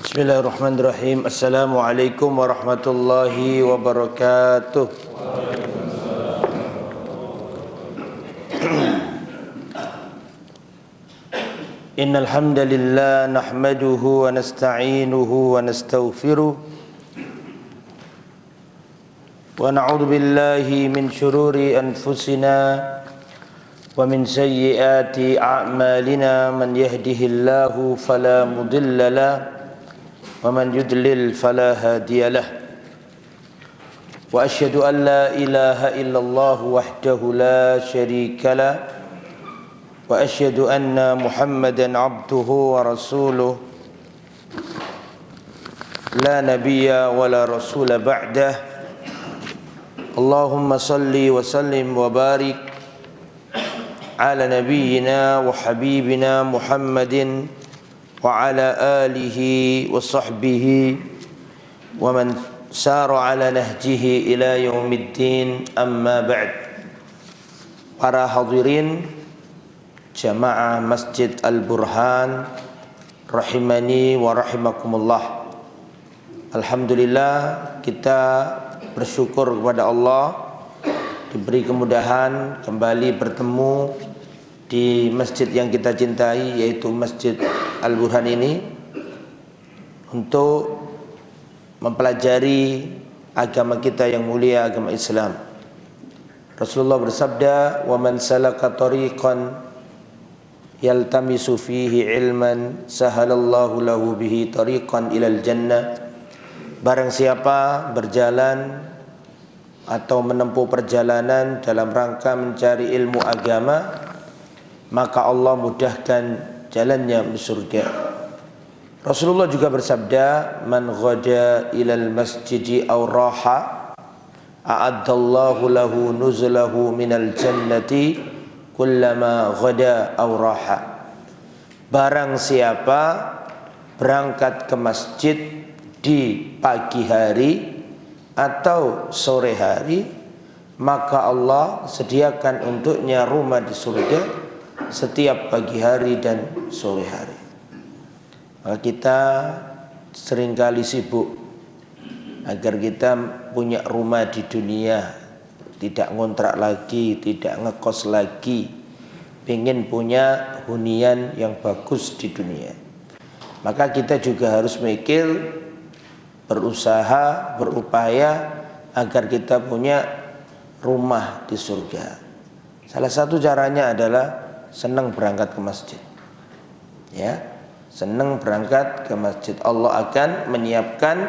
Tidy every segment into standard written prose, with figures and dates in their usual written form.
Bismillahirrahmanirrahim. Assalamualaikum warahmatullahi wabarakatuh. Innal hamdalillah nahmaduhu wa nasta'inuhu wa nastaghfiruh wa na'udzu billahi min shururi anfusina wa min sayyiati a'malina man yahdihillahu fala mudilla lahu wa man yudlil fala hadiya lahu wa asyhadu an la ilaha illallah wahdahu la syarika lahu wa asyhadu anna Muhammadan abduhu wa rasuluh la nabiyya wa la rasula ba'dah. Allahumma salli wa sallim wa barik ala nabiyyina wa habibina Muhammadin wa ala alihi wa sahbihi wa man sara ala nahjihi ila yaumiddin, amma ba'd. Para hadirin jamaah Masjid Al-Burhan rahimani wa rahimakumullah. Alhamdulillah, kita bersyukur kepada Allah diberi kemudahan kembali bertemu di masjid yang kita cintai, yaitu Masjid Al-Burhan ini, untuk mempelajari agama kita yang mulia, agama Islam. Rasulullah bersabda, "Wa man salaka tariqan yaltamisu fihi ilman sahalallahu lahu bihi tariqan ilal jannah." Barang siapa berjalan atau menempuh perjalanan dalam rangka mencari ilmu agama, maka Allah mudahkan jalannya ke surga. Rasulullah juga bersabda, "Man ghada ilal masjidi aw raha a'addallahu lahu nuzulahu minal jannati kullama ghada aw raha." Barang siapa berangkat ke masjid di pagi hari atau sore hari, maka Allah sediakan untuknya rumah di surga setiap pagi hari dan sore hari. Maka kita seringkali sibuk agar kita punya rumah di dunia, tidak ngontrak lagi, tidak ngekos lagi, pengen punya hunian yang bagus di dunia. Maka kita juga harus mikir, berusaha, berupaya agar kita punya rumah di surga. Salah satu caranya adalah senang berangkat ke masjid. Ya, senang berangkat ke masjid. Allah akan menyiapkan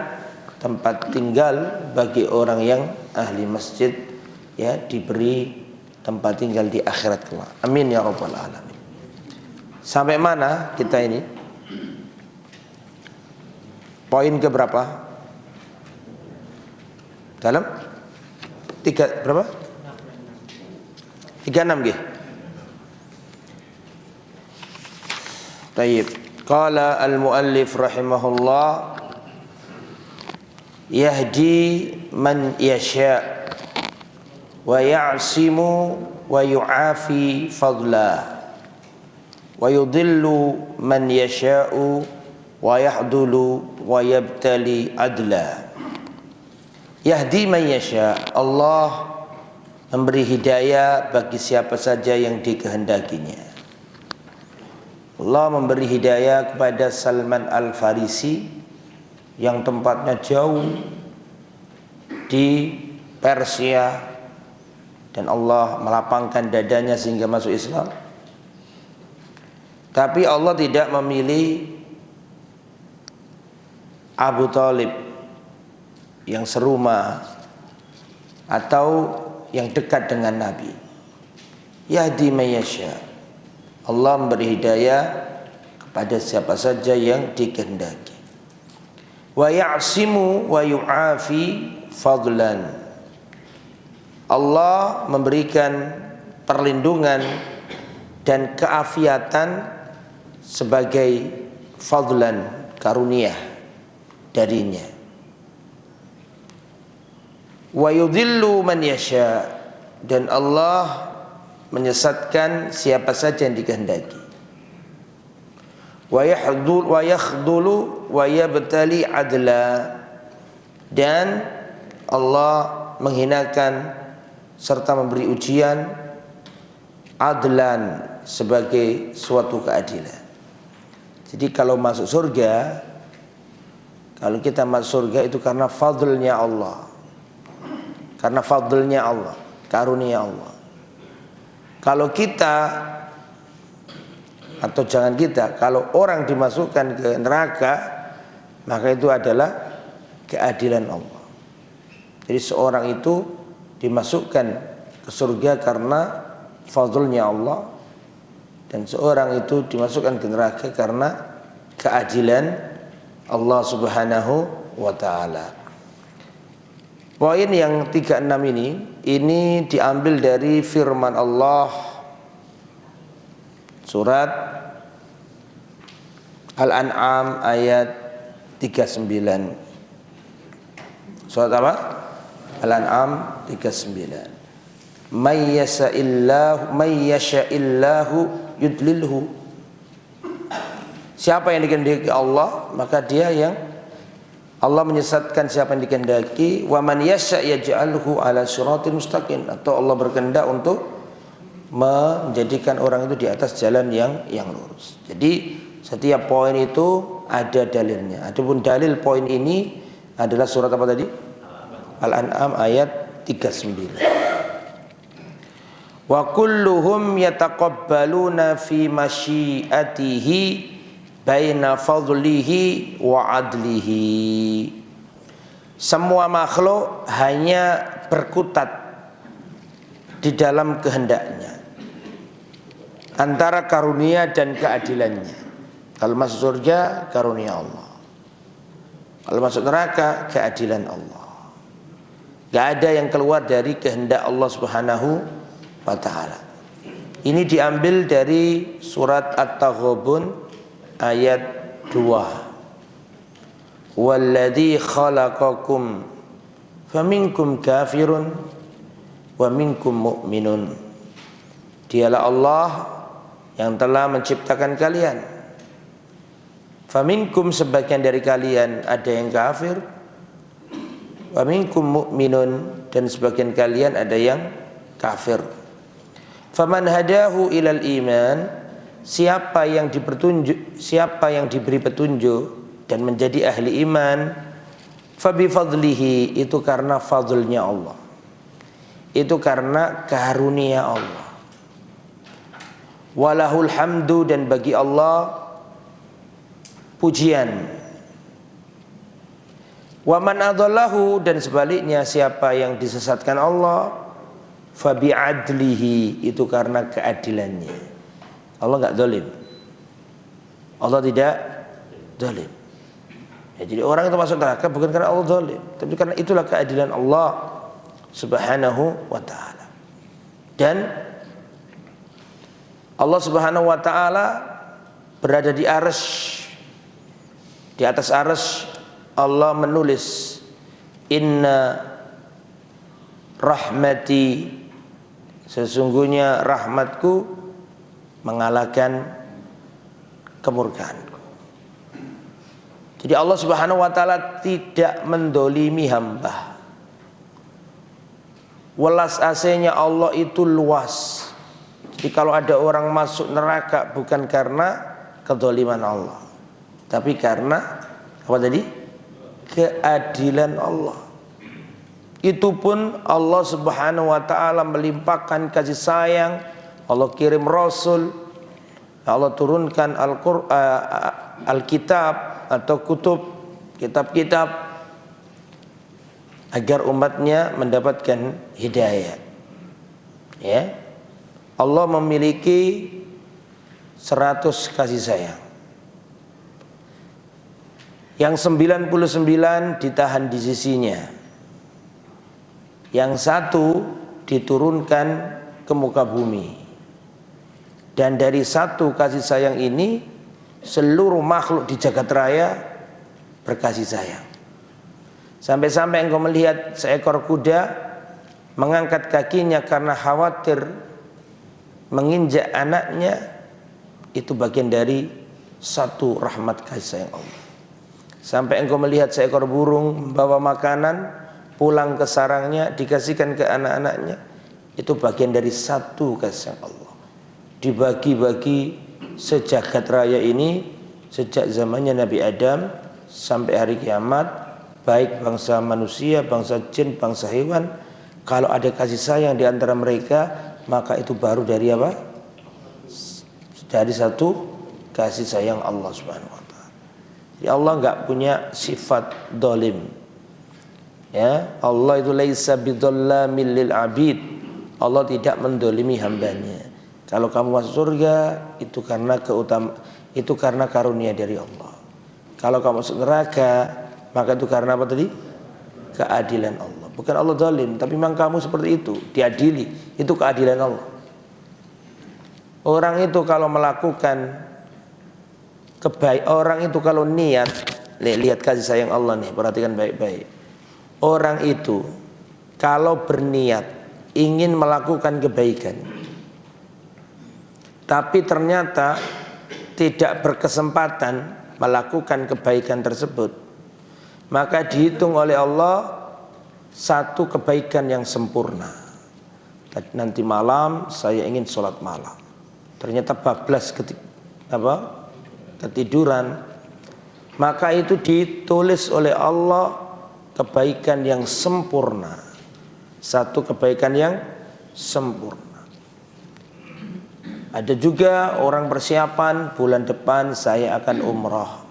tempat tinggal bagi orang yang ahli masjid, ya, diberi tempat tinggal di akhirat kelak. Amin ya rabbal alamin. Sampai mana kita ini? Poin ke berapa? Dalam 3 berapa? 36 nggih. Tayyib. Qala al-muallif rahimahullah, yahdi man yasha wa ya'simu wa yu'afi fadla wa yudhillu man yasha'u wa yahdulu wa yabtali adla. Yahdi man yasha, Allah memberi hidayah bagi siapa saja yang dikehendakinya. Allah memberi hidayah kepada Salman Al-Farisi yang tempatnya jauh di Persia, dan Allah melapangkan dadanya sehingga masuk Islam. Tapi Allah tidak memilih Abu Thalib yang serumah atau yang dekat dengan Nabi. Yahdi man yasha, Allah memberi hidayah kepada siapa saja yang dikehendaki. Wa ya'simu wa yu'afi fadlan, Allah memberikan perlindungan dan keafiatan sebagai fadlan, karunia darinya. Wa yudhillu man yasha, dan Allah menyesatkan siapa saja yang dikehendaki. wa yakhdulu wa yabtali adla, dan Allah menghinakan serta memberi ujian adlan sebagai suatu keadilan. Jadi kalau masuk surga, kalau kita masuk surga itu karena fadlnya Allah, karena fadlnya Allah, karunia Allah. Kalau kita, atau jangan kita, kalau orang dimasukkan ke neraka, maka itu adalah keadilan Allah. Jadi seorang itu dimasukkan ke surga karena fadlnya Allah, dan seorang itu dimasukkan ke neraka karena keadilan Allah Subhanahu wa ta'ala. Poin yang 36 ini diambil dari firman Allah surat Al-An'am ayat 39. Surat apa? Al-An'am 39. May yasha'illahu yudlilhu. Siapa yang dikehendaki Allah, maka dia yang Allah menyesatkan siapa yang dikehendaki. Wa man yasha' yaj'alhu ala siratin mustaqim. Atau Allah berkehendak untuk menjadikan orang itu di atas jalan yang lurus. Jadi setiap poin itu ada dalilnya. Adapun dalil poin ini adalah surat apa tadi? Al-An'am ayat 39. Wa kulluhum yataqabbaluna fi masyiatihi baina fadlihi wa adlihi. Semua makhluk hanya berkutat di dalam kehendaknya, antara karunia dan keadilannya. Kalau masuk surga, karunia Allah. Kalau masuk neraka, keadilan Allah. Gak ada yang keluar dari kehendak Allah Subhanahu wa ta'ala. Ini diambil dari surat At-Taghabun ayat 2. Walladzi khalaqakum faminkum kafirun wa minkum mu'minun. Dialah Allah yang telah menciptakan kalian. Faminkum, sebagian dari kalian ada yang kafir, wa minkum mu'minun, dan sebagian kalian ada yang kafir. Faman hadahu ilal iman, siapa yang diberi petunjuk dan menjadi ahli iman, fabi fadlihi, itu karena fadlnya Allah, itu karena karunia Allah. Walahul hamdu, dan bagi Allah pujian. Wa man adallahu, dan sebaliknya siapa yang disesatkan Allah, fabi adlihi, itu karena keadilannya. Allah enggak zalim. Allah tidak zalim. Ya, jadi orang itu masuk neraka bukan karena Allah zalim, tapi karena itulah keadilan Allah Subhanahu wa ta'ala. Dan Allah Subhanahu wa ta'ala berada di arsy. Di atas arsy Allah menulis, inna rahmati, sesungguhnya rahmatku mengalahkan kemurkaanku. Jadi Allah Subhanahu wa ta'ala tidak mendolimi hamba. Welas asihnya Allah itu luas. Jadi kalau ada orang masuk neraka bukan karena kedoliman Allah, tapi karena apa tadi? Keadilan Allah. Itu pun Allah Subhanahu wa ta'ala melimpahkan kasih sayang. Allah kirim Rasul, Allah turunkan Alkitab atau kitab-kitab agar umatnya mendapatkan hidayah. Ya, Allah memiliki 100 kasih sayang. Yang 99 ditahan di sisinya. Yang 1 diturunkan ke muka bumi. Dan dari 1 kasih sayang ini, seluruh makhluk di jagat raya berkasih sayang. Sampai-sampai engkau melihat seekor kuda mengangkat kakinya karena khawatir menginjak anaknya, itu bagian dari satu rahmat kasih sayang Allah. Sampai engkau melihat seekor burung membawa makanan pulang ke sarangnya, dikasihkan ke anak-anaknya, itu bagian dari satu kasih sayang Allah. Dibagi-bagi sejagat raya ini sejak zamannya Nabi Adam sampai hari kiamat, baik bangsa manusia, bangsa jin, bangsa hewan, kalau ada kasih sayang di antara mereka, maka itu baru dari apa? Dari satu kasih sayang Allah Subhanahu wa taala. Ya, Allah enggak punya sifat dolim. Ya, Allah itu laisa bidzallamin lil abid. Allah tidak mendolimi hambanya. Kalau kamu masuk surga itu karena karunia dari Allah. Kalau kamu masuk neraka, maka itu karena apa tadi? Keadilan Allah. Bukan Allah zalim, tapi memang kamu seperti itu, diadili. Itu keadilan Allah. Orang itu kalau melakukan orang itu kalau niat, lihat kasih sayang Allah nih, perhatikan baik-baik. Orang itu kalau berniat ingin melakukan kebaikan, tapi ternyata tidak berkesempatan melakukan kebaikan tersebut, maka dihitung oleh Allah satu kebaikan yang sempurna. Nanti malam saya ingin sholat malam, ternyata bablas ketiduran, maka itu ditulis oleh Allah kebaikan yang sempurna, satu kebaikan yang sempurna. Ada juga orang persiapan bulan depan saya akan umrah,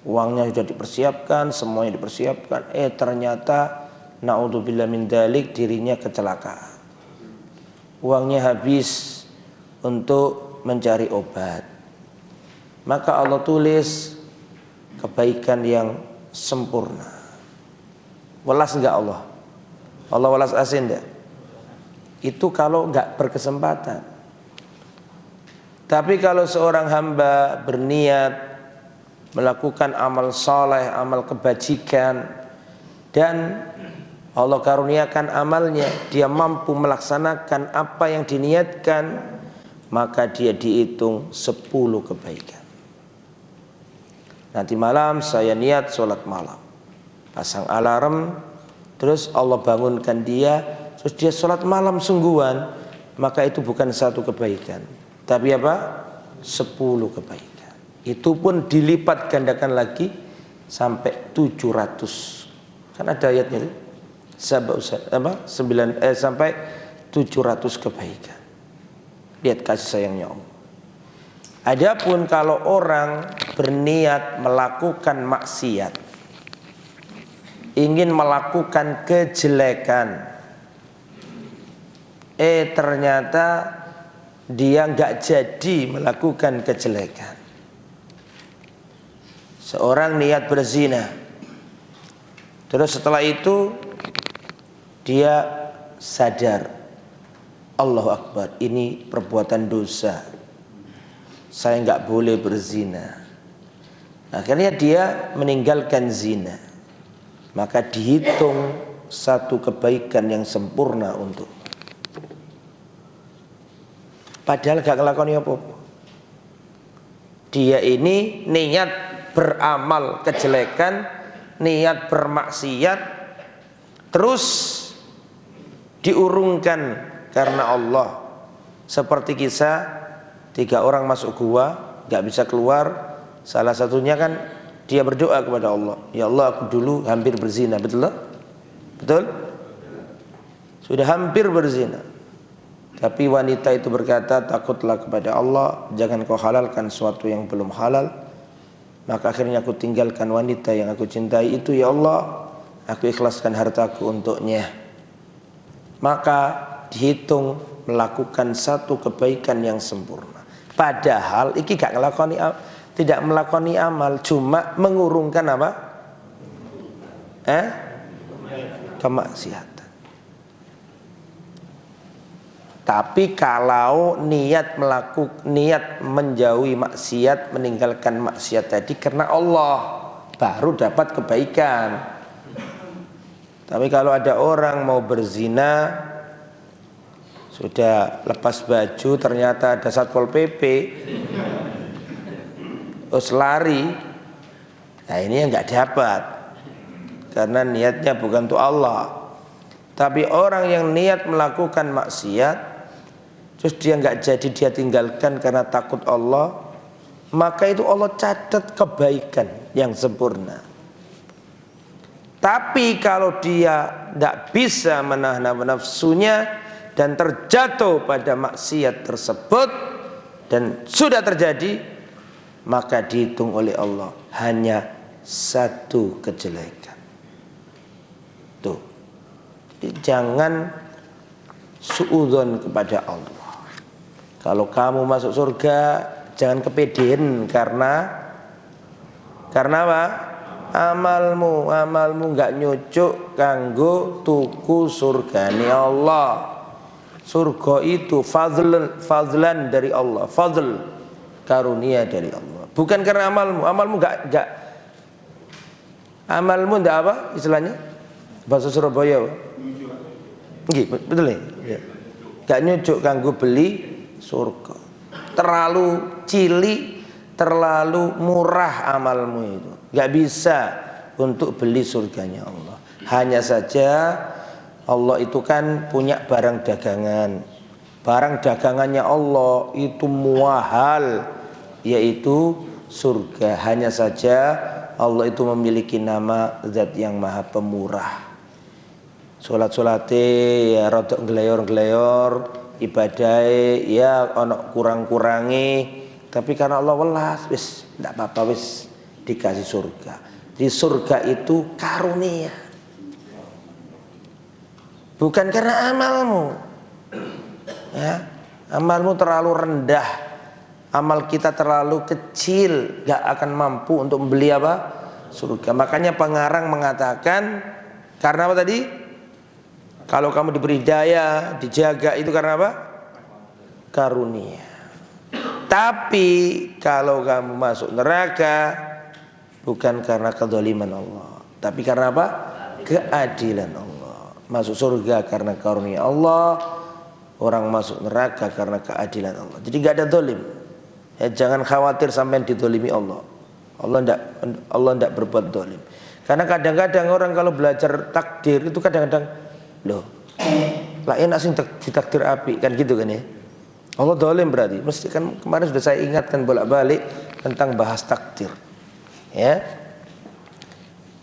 uangnya sudah dipersiapkan, semuanya dipersiapkan, ternyata naudzubillah min dzalik, dirinya kecelakaan, uangnya habis untuk mencari obat, maka Allah tulis kebaikan yang sempurna. Welas enggak Allah? Allah welas asin enggak? Itu kalau enggak berkesempatan. Tapi kalau seorang hamba berniat melakukan amal soleh, amal kebajikan, dan Allah karuniakan amalnya, dia mampu melaksanakan apa yang diniatkan, maka dia dihitung 10 kebaikan. Nanti malam saya niat sholat malam, pasang alarm, terus Allah bangunkan dia, terus dia sholat malam sungguhan, maka itu bukan satu kebaikan, tapi apa? 10 kebaikan. Itu pun dilipat gandakan lagi sampai 700. Kan ada ayatnya sampai 700 kebaikan. Lihat kasih sayangnya Allah. Adapun kalau orang berniat melakukan maksiat, ingin melakukan kejelekan, ternyata dia enggak jadi melakukan kejelekan. Seorang niat berzina, terus setelah itu dia sadar, Allahu Akbar, ini perbuatan dosa, saya enggak boleh berzina. Akhirnya dia meninggalkan zina, maka dihitung satu kebaikan yang sempurna untuk. Padahal gak ngelakoni apa-apa. Dia ini niat beramal kejelekan, niat bermaksiat, terus diurungkan karena Allah. Seperti kisah 3 orang masuk gua, gak bisa keluar. Salah satunya kan dia berdoa kepada Allah, ya Allah, aku dulu hampir berzina. Betul? Betul? Sudah hampir berzina, tapi wanita itu berkata, takutlah kepada Allah, jangan kau halalkan sesuatu yang belum halal. Maka akhirnya aku tinggalkan wanita yang aku cintai itu, ya Allah, aku ikhlaskan hartaku untuknya. Maka dihitung melakukan satu kebaikan yang sempurna. Padahal iki gak ngelakoni, tidak melakoni amal, cuma mengurungkan apa? Kemaksiatan. Tapi kalau niat menjauhi maksiat, meninggalkan maksiat tadi karena Allah, baru dapat kebaikan. Tapi kalau ada orang mau berzina, sudah lepas baju, ternyata ada Satpol PP, terus lari, nah ini yang nggak dapat karena niatnya bukan untuk Allah. Tapi orang yang niat melakukan maksiat terus dia nggak jadi, dia tinggalkan karena takut Allah, maka itu Allah catat kebaikan yang sempurna. Tapi kalau dia tidak bisa menahan nafsunya dan terjatuh pada maksiat tersebut dan sudah terjadi, maka dihitung oleh Allah hanya satu kejelekan. Tuh, jadi jangan suudzon kepada Allah. Kalau kamu masuk surga, jangan kepedean karena apa? Amalmu nggak nyucuk kanggo tuku surgane Allah. Surga itu fadlan dari Allah, fadl, karunia dari Allah. Bukan karena amalmu nggak amalmu ndak apa istilahnya bahasa Surabaya. Nggih, betul ya. Nggak nyucuk kanggo beli surga. Terlalu cilik, terlalu murah amalmu itu. Nggak bisa untuk beli surganya Allah. Hanya saja Allah itu kan punya barang dagangan. Barang dagangannya Allah itu muahal, yaitu surga. Hanya saja Allah itu memiliki nama Zat yang Maha Pemurah. Salat-salate ya rodok gleyor-gleyor, ibadahe ya ono kurang-kurangi, tapi karena Allah welas wis ndak apa-apa wis dikasih surga. Di surga itu karunia, bukan karena amalmu. Ya, amalmu terlalu rendah, amal kita terlalu kecil, gak akan mampu untuk membeli apa? Surga. Makanya pengarang mengatakan karena apa tadi? Kalau kamu diberi daya, dijaga itu karena apa? Karunia. Tapi kalau kamu masuk neraka bukan karena kezaliman Allah, tapi karena apa? Keadilan Allah. Masuk surga karena karunia Allah, orang masuk neraka karena keadilan Allah. Jadi gak ada zalim. Ya, jangan khawatir sampai dizalimi Allah. Allah ndak berbuat zalim. Karena kadang-kadang orang kalau belajar takdir itu kadang-kadang loh, lah enak sih ditakdir api kan gitu kan ya. Allah zalim berarti. Mesti kan kemarin sudah saya ingatkan bolak-balik tentang bahas takdir. Ya.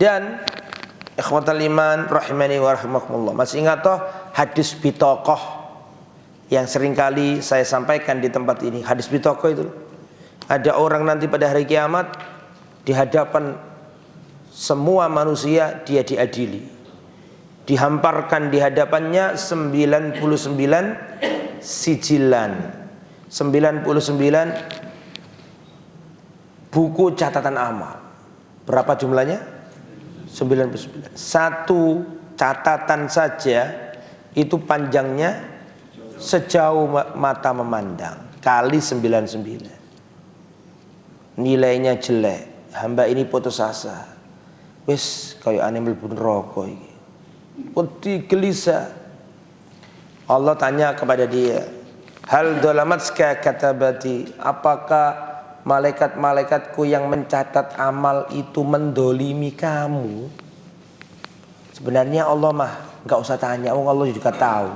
Dan ikhwatal iman rahimani wa rahimakumullah. Masih ingat toh hadis bitokoh yang seringkali saya sampaikan di tempat ini. Hadis bitokoh itu ada orang nanti pada hari kiamat di hadapan semua manusia dia diadili. Dihamparkan di hadapannya 99 sijilan, 99 buku catatan amal. Berapa jumlahnya? 99. Satu catatan saja itu panjangnya sejauh mata memandang kali 99. Nilainya jelek, hamba ini putus asa. Wis kaya ane mlebu neraka iki. Wedi gelisah. Allah tanya kepada dia, hal dolamatska katabati, apakah malaikat-malaikatku yang mencatat amal itu mendolimi kamu? Sebenarnya Allah mah nggak usah tanya, Allah juga tahu.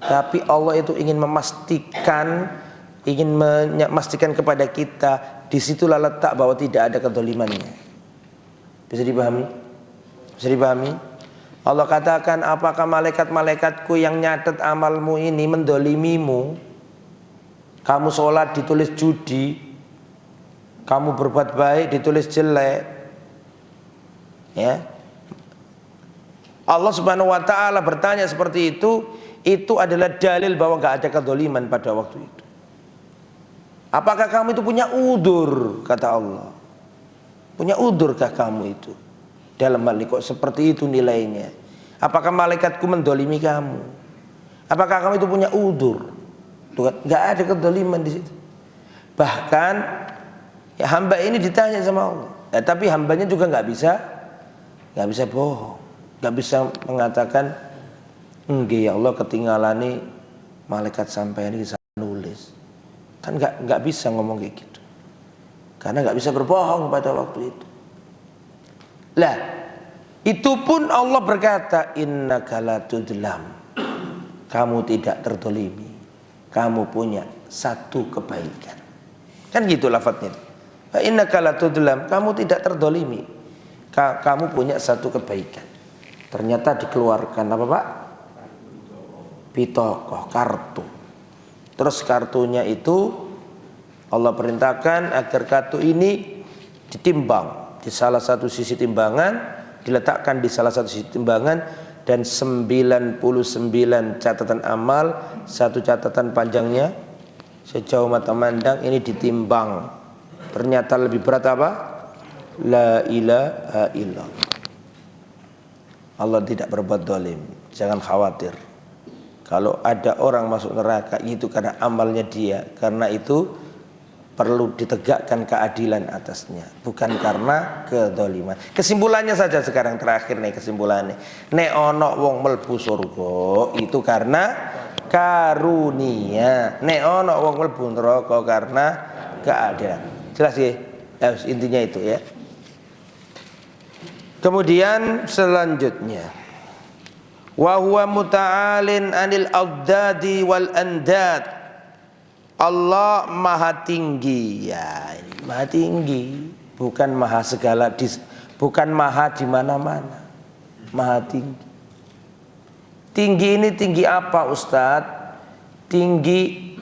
Tapi Allah itu ingin memastikan kepada kita, disitulah letak bahwa tidak ada kedolimannya. Bisa dipahami? Bisa dipahami? Allah katakan, apakah malaikat-malaikatku yang nyatet amalmu ini mendolimimu? Kamu sholat ditulis judi, kamu berbuat baik ditulis jelek. Ya, Allah Subhanahu wa ta'ala bertanya seperti itu adalah dalil bahwa gak ada kedoliman pada waktu itu. Apakah kamu itu punya udzur? Kata Allah, punya udzurkah kamu itu? Dalam hal ini kok seperti itu nilainya? Apakah malaikatku mendolimi kamu? Apakah kamu itu punya udzur? Gak ada kedoliman di situ. Bahkan ya, hamba ini ditanya sama Allah. Ya, tapi hambanya juga nggak bisa bohong, nggak bisa mengatakan enggak ya Allah ketinggalan nih malaikat sampai ini bisa nulis. Kan nggak bisa ngomong kayak gitu. karena nggak bisa berbohong pada waktu itu. Lah, itu pun Allah berkata, innaka la tudlam, kamu tidak terdolimi, kamu punya satu kebaikan. Kan gitu lafadznya. Innaka la tudlam, kamu tidak terdolimi, kamu punya satu kebaikan. Ternyata dikeluarkan apa Pak? Bitokoh, kartu. Terus kartunya itu Allah perintahkan agar kartu ini ditimbang di salah satu sisi timbangan, diletakkan di salah satu sisi timbangan, dan 99 catatan amal, satu catatan panjangnya sejauh mata mandang ini ditimbang. Ternyata lebih berat apa? La ilaha illallah. Allah tidak berbuat zalim. Jangan khawatir. Kalau ada orang masuk neraka itu karena amalnya dia, karena itu perlu ditegakkan keadilan atasnya, bukan karena kedzaliman. Kesimpulannya saja sekarang, terakhir nih kesimpulannya. Nek ono wong mlebu surga itu karena karunia. Nek ono wong mlebu neraka karena keadilan. Jelas ya? Intinya itu ya. Kemudian selanjutnya, wa huwa muta'alin 'anil adadi wal andad. Allah maha tinggi, ya, maha tinggi, bukan maha segala, bukan maha di mana-mana, maha tinggi. Tinggi ini tinggi apa Ustadz? Tinggi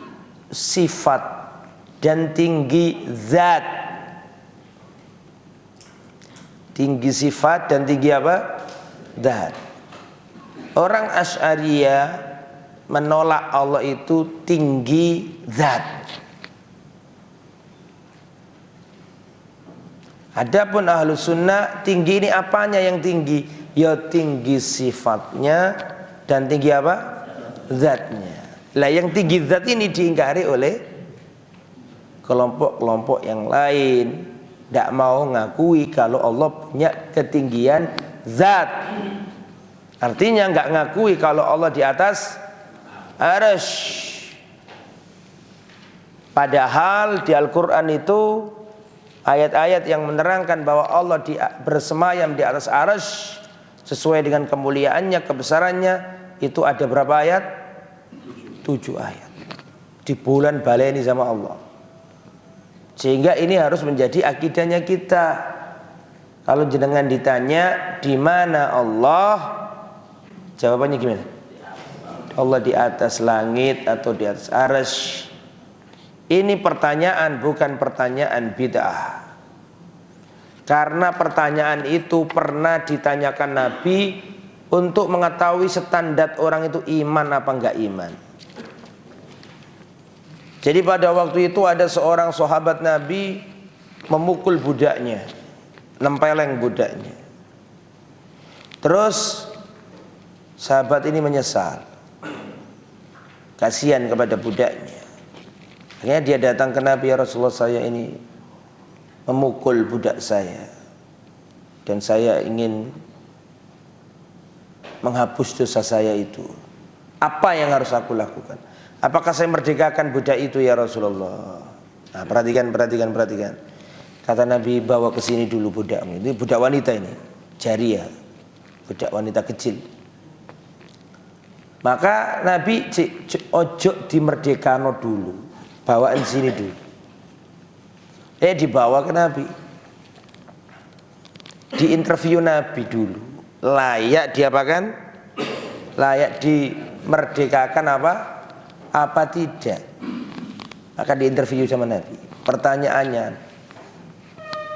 sifat dan tinggi zat. Tinggi sifat dan tinggi apa? Zat. Orang Asy'ariyah menolak Allah itu tinggi zat. Adapun ahlu sunnah, tinggi ini apanya yang tinggi? Ya tinggi sifatnya dan tinggi apa? Zatnya. Lah yang tinggi zat ini diingkari oleh kelompok-kelompok yang lain. Tidak mau ngakui kalau Allah punya ketinggian zat. Artinya nggak ngakui kalau Allah di atas arsy. Padahal di Al-Quran itu ayat-ayat yang menerangkan bahwa Allah bersemayam di atas arsy sesuai dengan kemuliaannya, kebesarannya, itu ada berapa ayat? 7 ayat. Di bulan baleni sama Allah. Sehingga ini harus menjadi akidahnya kita. Kalau jenengan ditanya di mana Allah, jawabannya gimana? Allah di atas langit atau di atas arsy. Ini pertanyaan, bukan pertanyaan bid'ah. Karena pertanyaan itu pernah ditanyakan Nabi untuk mengetahui standar orang itu iman apa enggak iman. Jadi pada waktu itu ada seorang sahabat Nabi memukul budaknya, nempeleng budaknya. Terus sahabat ini menyesal, kasihan kepada budaknya. Akhirnya dia datang ke Nabi, ya Rasulullah, saya ini memukul budak saya dan saya ingin menghapus dosa saya itu. Apa yang harus aku lakukan? Apakah saya merdekakan budak itu ya Rasulullah? Nah, perhatikan. Kata Nabi, bawa ke sini dulu budakmu. Ini budak wanita ini, jariyah, budak wanita kecil. Maka Nabi ojo dimerdekano dulu, bawaan sini dulu. Dibawa ke Nabi, diinterview Nabi dulu. Layak diapakan? Layak dimerdekakan apa tidak? Maka diinterview sama Nabi. Pertanyaannya,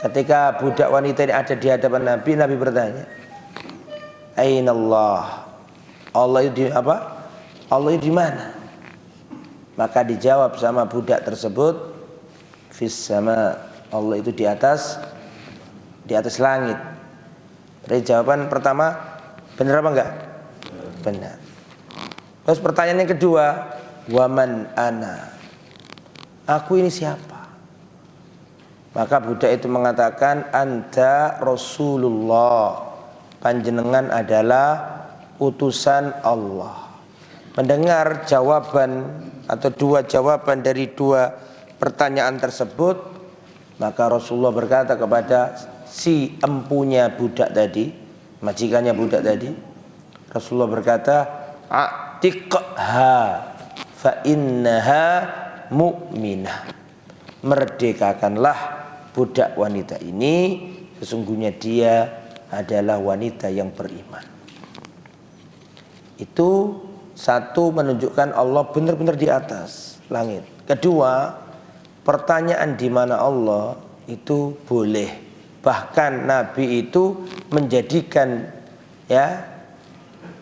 ketika budak wanita ini ada di hadapan Nabi, Nabi bertanya, Aina Allah? Allah itu di apa? Allah itu di mana? Maka dijawab sama budak tersebut, fis sama, Allah itu di atas langit. Dari jawaban pertama benar apa enggak? Benar. Terus pertanyaan yang kedua, waman ana? Aku ini siapa? Maka budak itu mengatakan, anta Rasulullah, panjenengan adalah utusan Allah. Mendengar jawaban atau dua jawaban dari dua pertanyaan tersebut, Maka Rasulullah berkata kepada si empunya budak tadi, majikannya budak tadi, Rasulullah berkata, "Atiqha fa innaha mu'minah." Merdekakanlah budak wanita ini, sesungguhnya dia adalah wanita yang beriman. Itu satu, menunjukkan Allah benar-benar di atas langit. Kedua, pertanyaan di mana Allah itu boleh. Bahkan Nabi itu menjadikan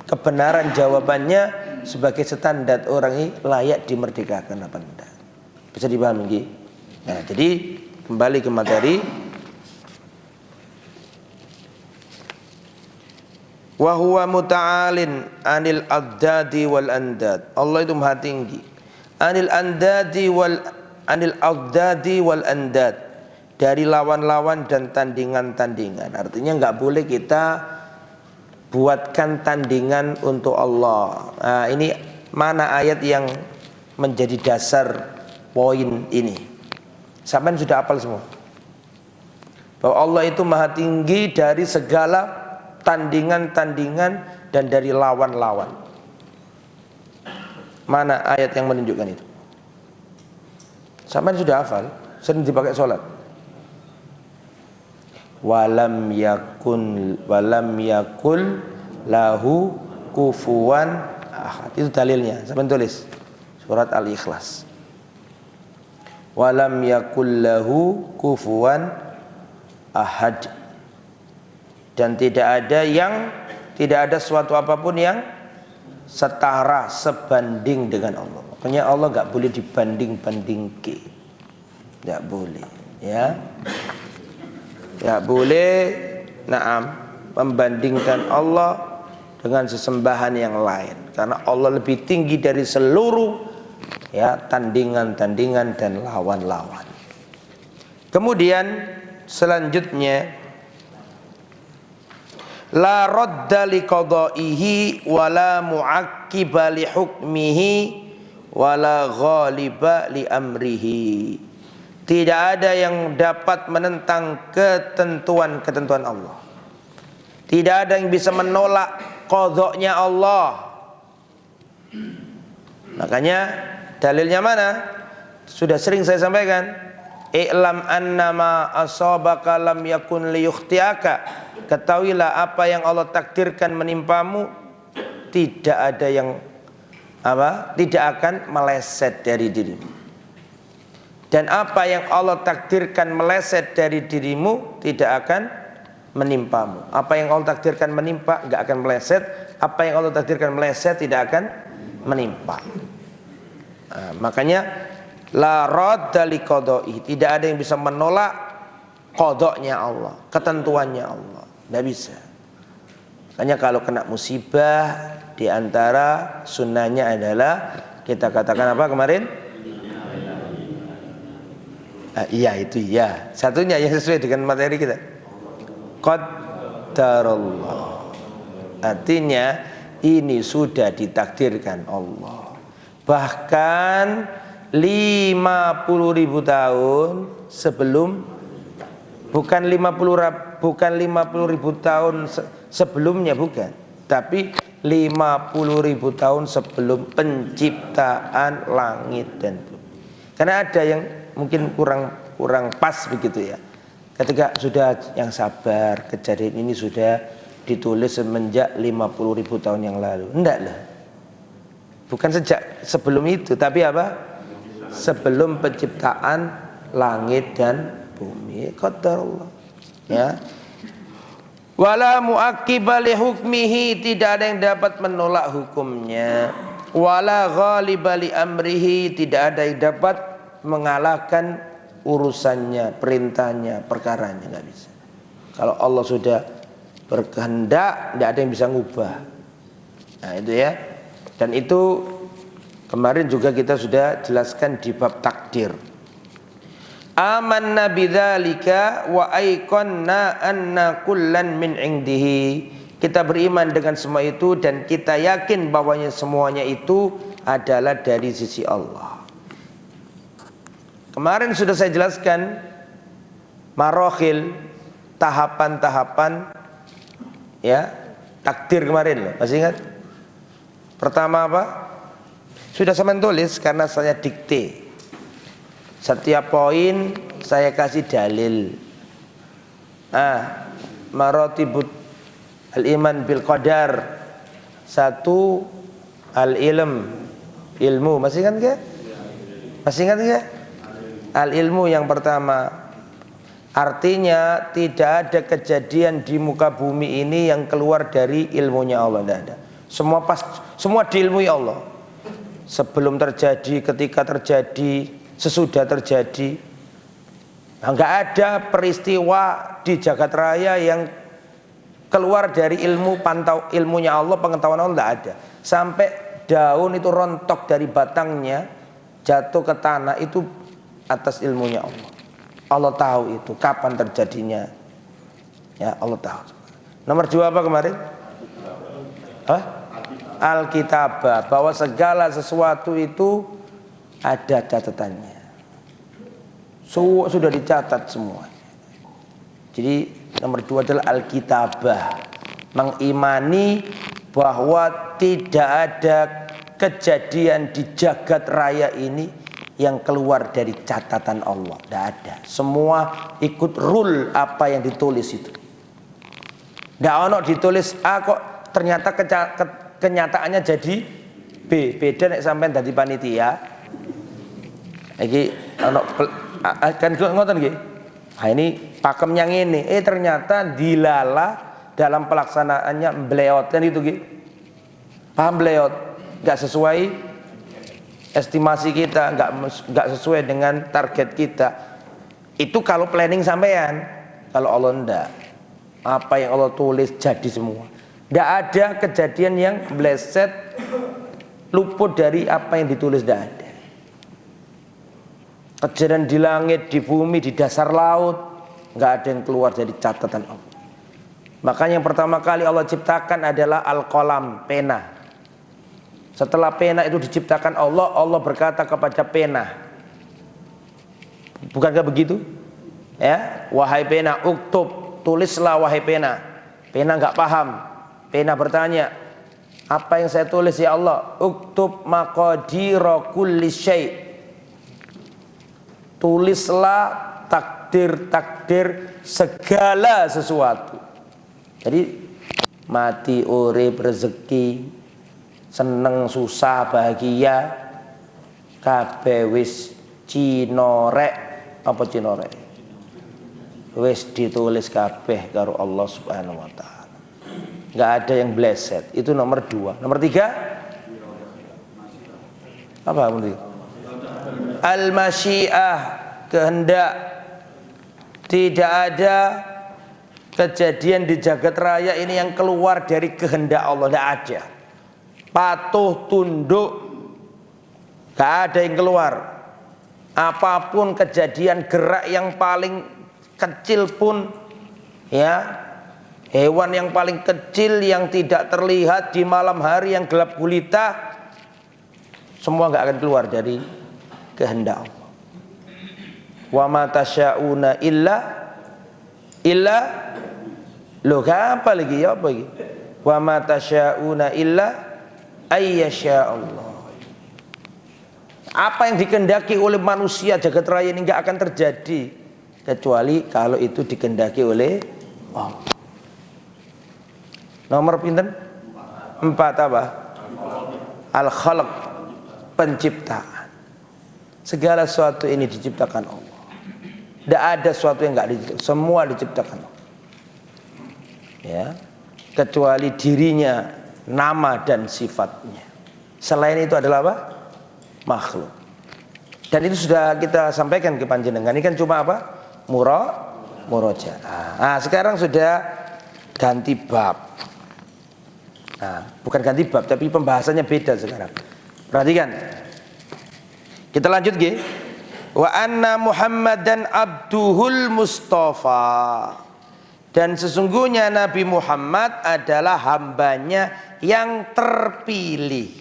kebenaran jawabannya sebagai standar orang ini layak dimerdekakan apa enggak. Bisa dipahami nggih? Nah, jadi kembali ke materi. Wa huwa muta'alin anil addadi wal andad. Allah itu maha tinggi anil addadi wal andad, dari lawan-lawan dan tandingan-tandingan. Artinya enggak boleh kita buatkan tandingan untuk Allah. Nah, ini mana ayat yang menjadi dasar poin ini? Sampai sudah hafal semua bahwa Allah itu maha tinggi dari segala tandingan-tandingan dan dari lawan-lawan. Mana ayat yang menunjukkan itu? Sampai sudah hafal, sering dipakai sholat. Walam yakul lahu kufuwan ahad. Itu dalilnya. Sampai tulis surat Al-Ikhlas. Walam yakul lahu kufuwan ahad. Dan tidak ada suatu apapun yang setara, sebanding dengan Allah. Makanya Allah enggak boleh dibanding-bandingkan. Enggak boleh, ya. Enggak boleh membandingkan Allah dengan sesembahan yang lain, karena Allah lebih tinggi dari seluruh tandingan-tandingan dan lawan-lawan. Kemudian selanjutnya, la radda li qada'ihi wa la mu'aqqiba li hukmihi wa la ghaliba li amrihi. Tidak ada yang dapat menentang ketentuan-ketentuan Allah. Tidak ada yang bisa menolak qadanya Allah. Makanya dalilnya mana? Sudah sering saya sampaikan. I'lam annama asabaka lam yakun liyukhtiaka. Ketahuilah apa yang Allah takdirkan menimpamu tidak ada yang tidak akan meleset dari dirimu. Dan apa yang Allah takdirkan meleset dari dirimu tidak akan menimpamu. Apa yang Allah takdirkan menimpa enggak akan meleset. Apa yang Allah takdirkan meleset tidak akan menimpa. Makanya la radda li qada'i, tidak ada yang bisa menolak qadanya Allah, ketentuannya Allah. Tidak bisa. Makanya kalau kena musibah, di antara sunnahnya adalah kita katakan apa kemarin? Iya itu ya. Satunya yang sesuai dengan materi kita. Qadarullah. Artinya ini sudah ditakdirkan Allah. Bahkan 50.000 tahun sebelum, bukan 50.000 tahun sebelumnya, bukan, tapi 50.000 tahun sebelum penciptaan langit dan bumi. Karena ada yang mungkin kurang pas begitu ya. Ketika sudah yang sabar, kejadian ini sudah ditulis semenjak 50.000 tahun yang lalu. Enggak lah. Bukan sejak sebelum itu, tapi apa? Sebelum penciptaan langit dan bumi. Qadarullah. Ya. Wala mu'aqqiba li hukmihi, tidak ada yang dapat menolak hukumnya. Wala ghaliba li amrihi, tidak ada yang dapat mengalahkan urusannya, perintahnya, perkaranya, enggak bisa. Kalau Allah sudah berkehendak, tidak ada yang bisa ngubah. Nah, itu ya. Dan itu kemarin juga kita sudah jelaskan di bab takdir. Amanna bidzalika wa aiqanna anna kullan min indihi. Kita beriman dengan semua itu dan kita yakin bahwanya semuanya itu adalah dari sisi Allah. Kemarin sudah saya jelaskan Marohil, tahapan-tahapan ya takdir kemarin loh, masih ingat? Pertama apa? Sudah saya tulis karena saya dikte. Setiap poin saya kasih dalil. Maratibut al-iman bil qadar. 1, al-ilm, ilmu. Masih ingat enggak? Masih ingat enggak? Al-ilmu yang pertama. Artinya tidak ada kejadian di muka bumi ini yang keluar dari ilmunya Allah, tidak ada. Semua diilmui Allah. Sebelum terjadi, ketika terjadi, sesudah terjadi. Enggak ada peristiwa di jagat raya yang keluar dari ilmunya Allah, pengetahuan Allah, enggak ada. Sampai daun itu rontok dari batangnya jatuh ke tanah itu atas ilmunya Allah. Allah tahu itu kapan terjadinya. Ya, Allah tahu. Nomor 2 apa kemarin? Alkitabah, bahwa segala sesuatu itu ada catatannya. Sudah dicatat semua. Jadi nomor 2 adalah Alkitabah, mengimani bahwa tidak ada kejadian di jagat raya ini yang keluar dari catatan Allah, tidak ada. Semua ikut rule apa yang ditulis itu. Tidak ono ditulis A kok ternyata kenyataannya jadi B. Beda nek sampean dadi panitia. Iki ono kan ngoten nggih. Ini pakemnya ngene, ternyata dilala dalam pelaksanaannya mbleot kan itu nggih. Paham mbleot? Enggak sesuai estimasi kita, enggak sesuai dengan target kita. Itu kalau planning sampean. Kalau Allah enggak. Apa yang Allah tulis jadi semua. Enggak ada kejadian yang meleset luput dari apa yang ditulis, enggak ada. Kejadian di langit, di bumi, di dasar laut, enggak ada yang keluar dari catatan Allah. Makanya yang pertama kali Allah ciptakan adalah al-qalam, pena. Setelah pena itu diciptakan Allah, Allah berkata kepada pena, bukankah begitu? Ya, wahai pena, uktub, tulislah wahai pena. Pena enggak paham. Pena bertanya, apa yang saya tulis ya Allah? Uktub maqadira kulli syai'. Tulislah takdir-takdir segala sesuatu. Jadi mati, urip, rezeki, seneng, susah, bahagia, kabeh wis cinorek. Apa cinorek? Wis ditulis kabeh karo Allah Subhanahu wa taala. Enggak ada yang bleset. Itu nomor 2. Nomor 3 apa nomor 3? Al-masyiah, kehendak. Tidak ada kejadian di jagat raya ini yang keluar dari kehendak Allah, tidak ada. Patuh, tunduk, gak ada yang keluar. Apapun kejadian gerak yang paling kecil pun, ya, hewan yang paling kecil yang tidak terlihat di malam hari yang gelap gulita, semua gak akan keluar dari kehendak Allah. Wa ma tasya'una illa lo apa lagi ya apa lagi? Wa ma tasya'una illa ayyasha Allah. Apa yang dikehendaki oleh manusia jagat raya ini enggak akan terjadi kecuali kalau itu dikehendaki oleh Allah. Nomor pinten? 4 apa? Al-khalq, penciptaan. Segala sesuatu ini diciptakan Allah. Tidak ada sesuatu yang enggak diciptakan, semua diciptakan Allah. Ya, kecuali dirinya, nama dan sifatnya. Selain itu adalah apa? Makhluk. Dan itu sudah kita sampaikan ke panjenengan. Ini kan cuma apa? Murojaah. Nah, sekarang sudah ganti bab. Nah, bukan ganti bab, tapi pembahasannya beda sekarang. Perhatikan. Kita lanjut nggih. Wa anna Muhammadan abduhul mustafa. Dan sesungguhnya Nabi Muhammad adalah hambanya yang terpilih.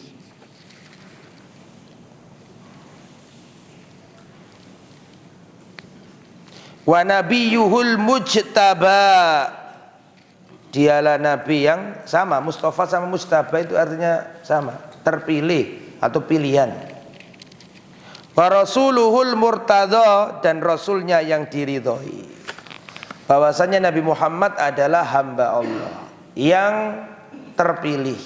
Wa nabiyyuhul mujtaba, dialah nabi yang sama. Mustafa sama mujtaba itu artinya sama, terpilih atau pilihan. Wa rasuluhul murtada, dan rasulnya yang diridhoi. Bahwasanya Nabi Muhammad adalah hamba Allah yang terpilih.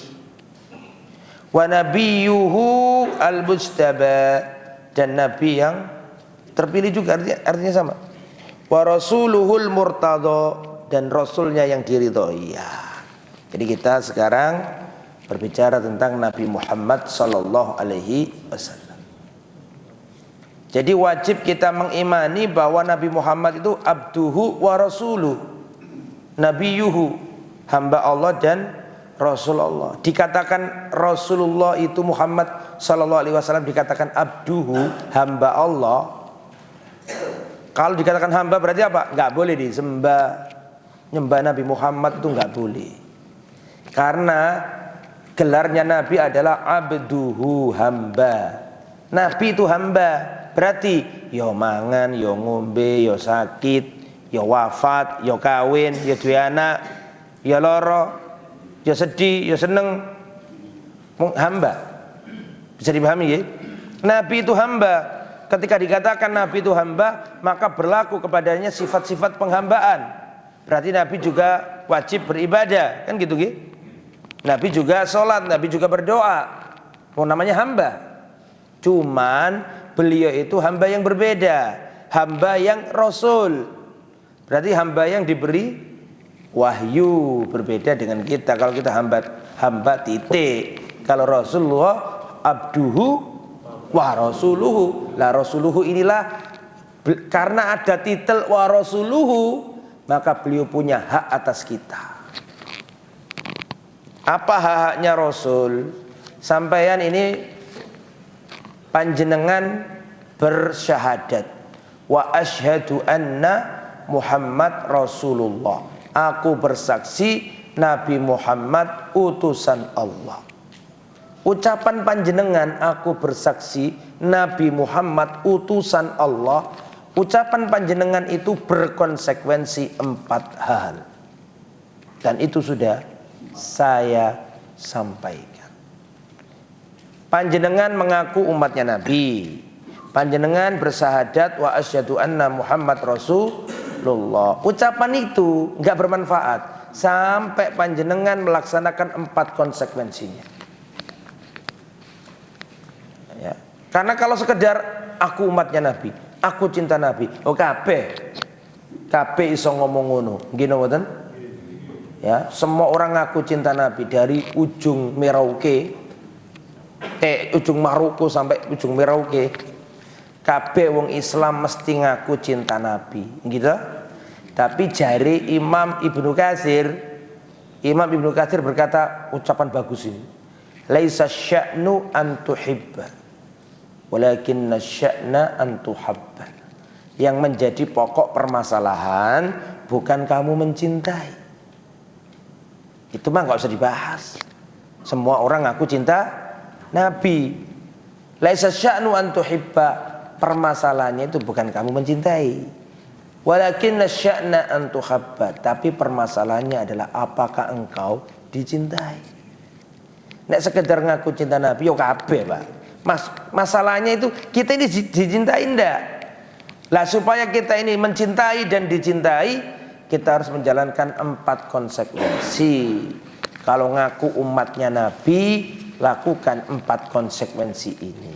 Wa nabiyyuhu al-mujtaba, dan nabi yang terpilih juga artinya sama. Wa rasuluhul murtada, dan rasulnya yang diridhoi. Ya. Jadi kita sekarang berbicara tentang Nabi Muhammad sallallahu alaihi wasallam. Jadi wajib kita mengimani bahwa Nabi Muhammad itu abduhu wa rasuluh, nabiyuhu, hamba Allah dan Rasulullah. Dikatakan Rasulullah itu Muhammad sallallahu alaihi wasallam dikatakan abduhu, hamba Allah. Kalau dikatakan hamba berarti apa? Enggak boleh disembah. Nyembah Nabi Muhammad itu enggak boleh. Karena gelarnya Nabi adalah abduhu, hamba. Nabi itu hamba. Berarti yo mangan, yo ngombe, yo sakit, yo wafat, yo kawin, yo duwe anak, yo loro, yo sedih, yo seneng, hamba. Bisa dipahami ya? Nabi itu hamba. Ketika dikatakan Nabi itu hamba, maka berlaku kepadanya sifat-sifat penghambaan. Berarti Nabi juga wajib beribadah, kan gitu gitu. Nabi juga sholat, Nabi juga berdoa. Oh, namanya hamba. Cuman beliau itu hamba yang berbeda, hamba yang rasul. Berarti hamba yang diberi wahyu, berbeda dengan kita. Kalau kita hamba titik. Kalau Rasulullah abduhu wa rasuluhu. Lah rasuluhu inilah karena ada titel wa rasuluhu, maka beliau punya hak atas kita. Apa hak-haknya Rasul? Sampaian ini panjenengan bersyahadat wa asyhadu anna Muhammad Rasulullah. Aku bersaksi Nabi Muhammad utusan Allah. Ucapan panjenengan aku bersaksi Nabi Muhammad utusan Allah. Ucapan panjenengan itu berkonsekuensi 4 hal. Dan itu sudah saya sampaikan. Panjenengan mengaku umatnya Nabi. Panjenengan bersahadat wa asyhadu anna Muhammad Rasulullah. Ucapan itu enggak bermanfaat sampai panjenengan melaksanakan 4 konsekuensinya. Ya. Karena kalau sekedar aku umatnya Nabi, aku cinta Nabi, oh kabeh iso ngomong ngono. Nggih mboten? Ya, semua orang ngaku cinta Nabi dari ujung Merauke, ujung Maroko sampai ujung Merauke. Kabeh wong Islam mesti ngaku cinta Nabi, gitu. Tapi jari Imam Ibnu Katsir berkata ucapan bagus ini. Laisa sya'nu an tuhibba, walakinna sya'na an tuhabba. Yang menjadi pokok permasalahan bukan kamu mencintai. Itu mah enggak usah dibahas. Semua orang ngaku cinta Nabi. Laisa sya'nu an tuhibba, permasalahannya itu bukan kamu mencintai. Walakinna sya'na an tuhabba, tapi permasalahannya adalah apakah engkau dicintai. Nek sekedar ngaku cinta Nabi yo kabeh, Pak. Masalahnya itu kita ini dicintai ndak? Lah supaya kita ini mencintai dan dicintai, kita harus menjalankan 4 konsekuensi. Kalau ngaku umatnya Nabi, lakukan 4 konsekuensi ini.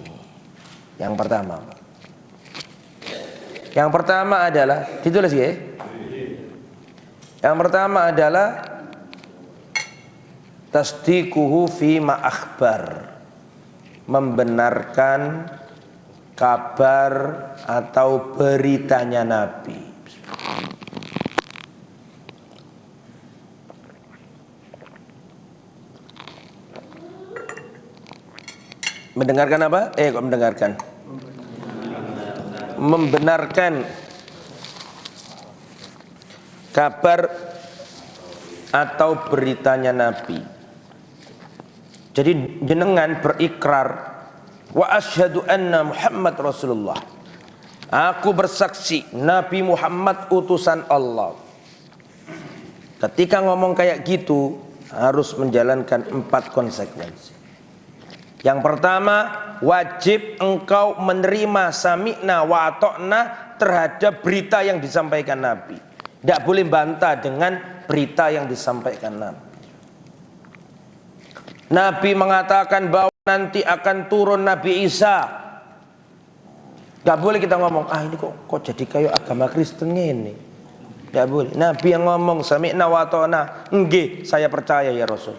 Yang pertama adalah ditulis ya. Yang pertama adalah tasdiquhu fi ma akhbar, membenarkan kabar atau beritanya Nabi. Mendengarkan apa? Kok mendengarkan? Membenarkan kabar atau beritanya Nabi. Jadi jenengan berikrar wa asyhadu anna Muhammad Rasulullah. Aku bersaksi Nabi Muhammad utusan Allah. Ketika ngomong kayak gitu harus menjalankan 4 konsekuensi. Yang pertama, wajib engkau menerima sami'na wa ata'na terhadap berita yang disampaikan Nabi. Tidak boleh bantah dengan berita yang disampaikan Nabi. Nabi mengatakan bahwa nanti akan turun Nabi Isa. Gak boleh kita ngomong, ini kok jadi kayak agama Kristen ini. Gak boleh. Nabi yang ngomong sami'na wa ta'na, nggih, saya percaya ya Rasul.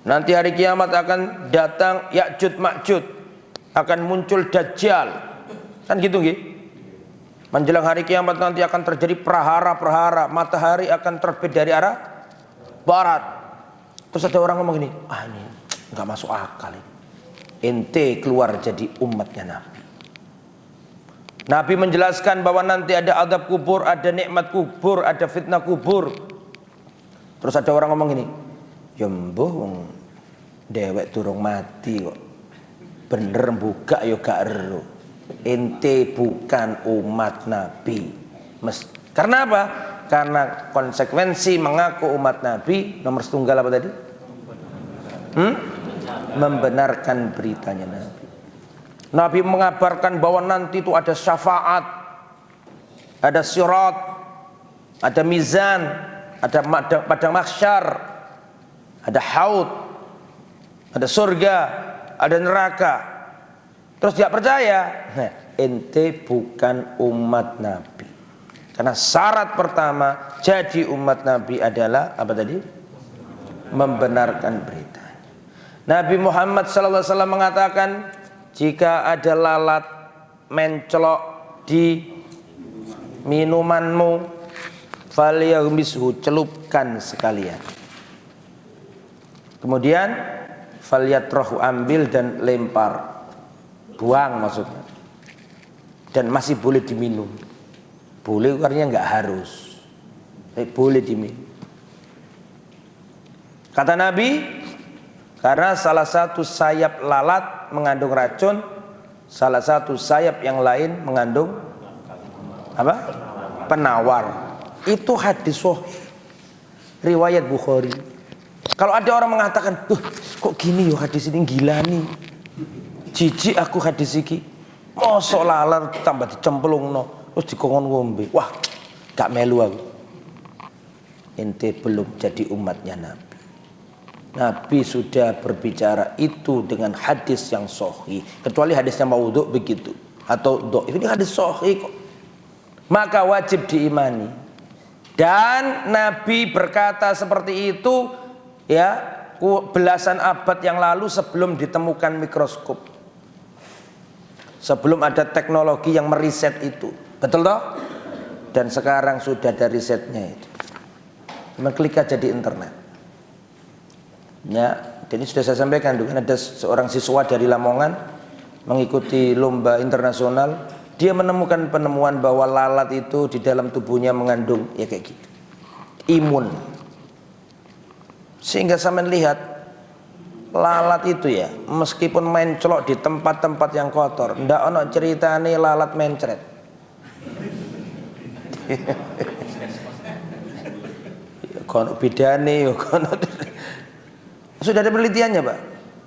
Nanti hari kiamat akan datang Ya'juj Ma'juj, akan muncul Dajjal. Kan gitu nggih? Menjelang hari kiamat nanti akan terjadi prahara-prahara, matahari akan terbit dari arah barat. Terus ada orang ngomong gini, ini nggak masuk akal ini. Ente keluar jadi umatnya Nabi. Nabi menjelaskan bahwa nanti ada adab kubur, ada nikmat kubur, ada fitnah kubur. Terus ada orang ngomong gini, ya mbuh dewek durung mati kok. Bener buka yo gak ero. Ente bukan umat Nabi. Karena apa? Karena konsekuensi mengaku umat Nabi nomor setunggal apa tadi? Membenarkan beritanya Nabi. Nabi mengabarkan bahwa nanti itu ada syafaat, ada sirat, ada mizan, ada padang mahsyar, ada haud, ada surga, ada neraka. Terus dia percaya, ente bukan umat Nabi. Karena syarat pertama jadi umat Nabi adalah apa tadi? Membenarkan berita. Nabi Muhammad SAW mengatakan, jika ada lalat mencelok di minumanmu, falyaghmishu, celupkan sekalian. Kemudian falyatrahu, ambil dan lempar, buang maksudnya. Dan masih boleh diminum. Boleh artinya nggak harus, boleh diminum. Kata Nabi, karena salah satu sayap lalat mengandung racun, salah satu sayap yang lain mengandung apa? Penawar. Itu hadis sahih, riwayat Bukhari. Kalau ada orang mengatakan, kok gini yo hadis ini, gila nih, jijik aku hadis iki, mosok lalat tambah dicemplungno terus dikongkon ngombe, wah gak melu aku. Ente belum jadi umatnya Nabi. Nabi sudah berbicara itu dengan hadis yang sahih, kecuali hadisnya maudhu begitu atau dhaif. Ini hadis sahih kok, maka wajib diimani. Dan Nabi berkata seperti itu ya belasan abad yang lalu sebelum ditemukan mikroskop, sebelum ada teknologi yang meriset itu. Betul toh? Dan sekarang sudah ada risetnya itu. Cuma klik aja di internet. Ya, jadi sudah saya sampaikan dulu, ada seorang siswa dari Lamongan mengikuti lomba internasional, dia menemukan penemuan bahwa lalat itu di dalam tubuhnya mengandung ya kayak gitu, imun. Sehingga sampean lihat lalat itu ya, meskipun mencolok di tempat-tempat yang kotor, ndak ono ceritane lalat mencret. Kono bidane yo kono. Sudah ada penelitiannya, Pak.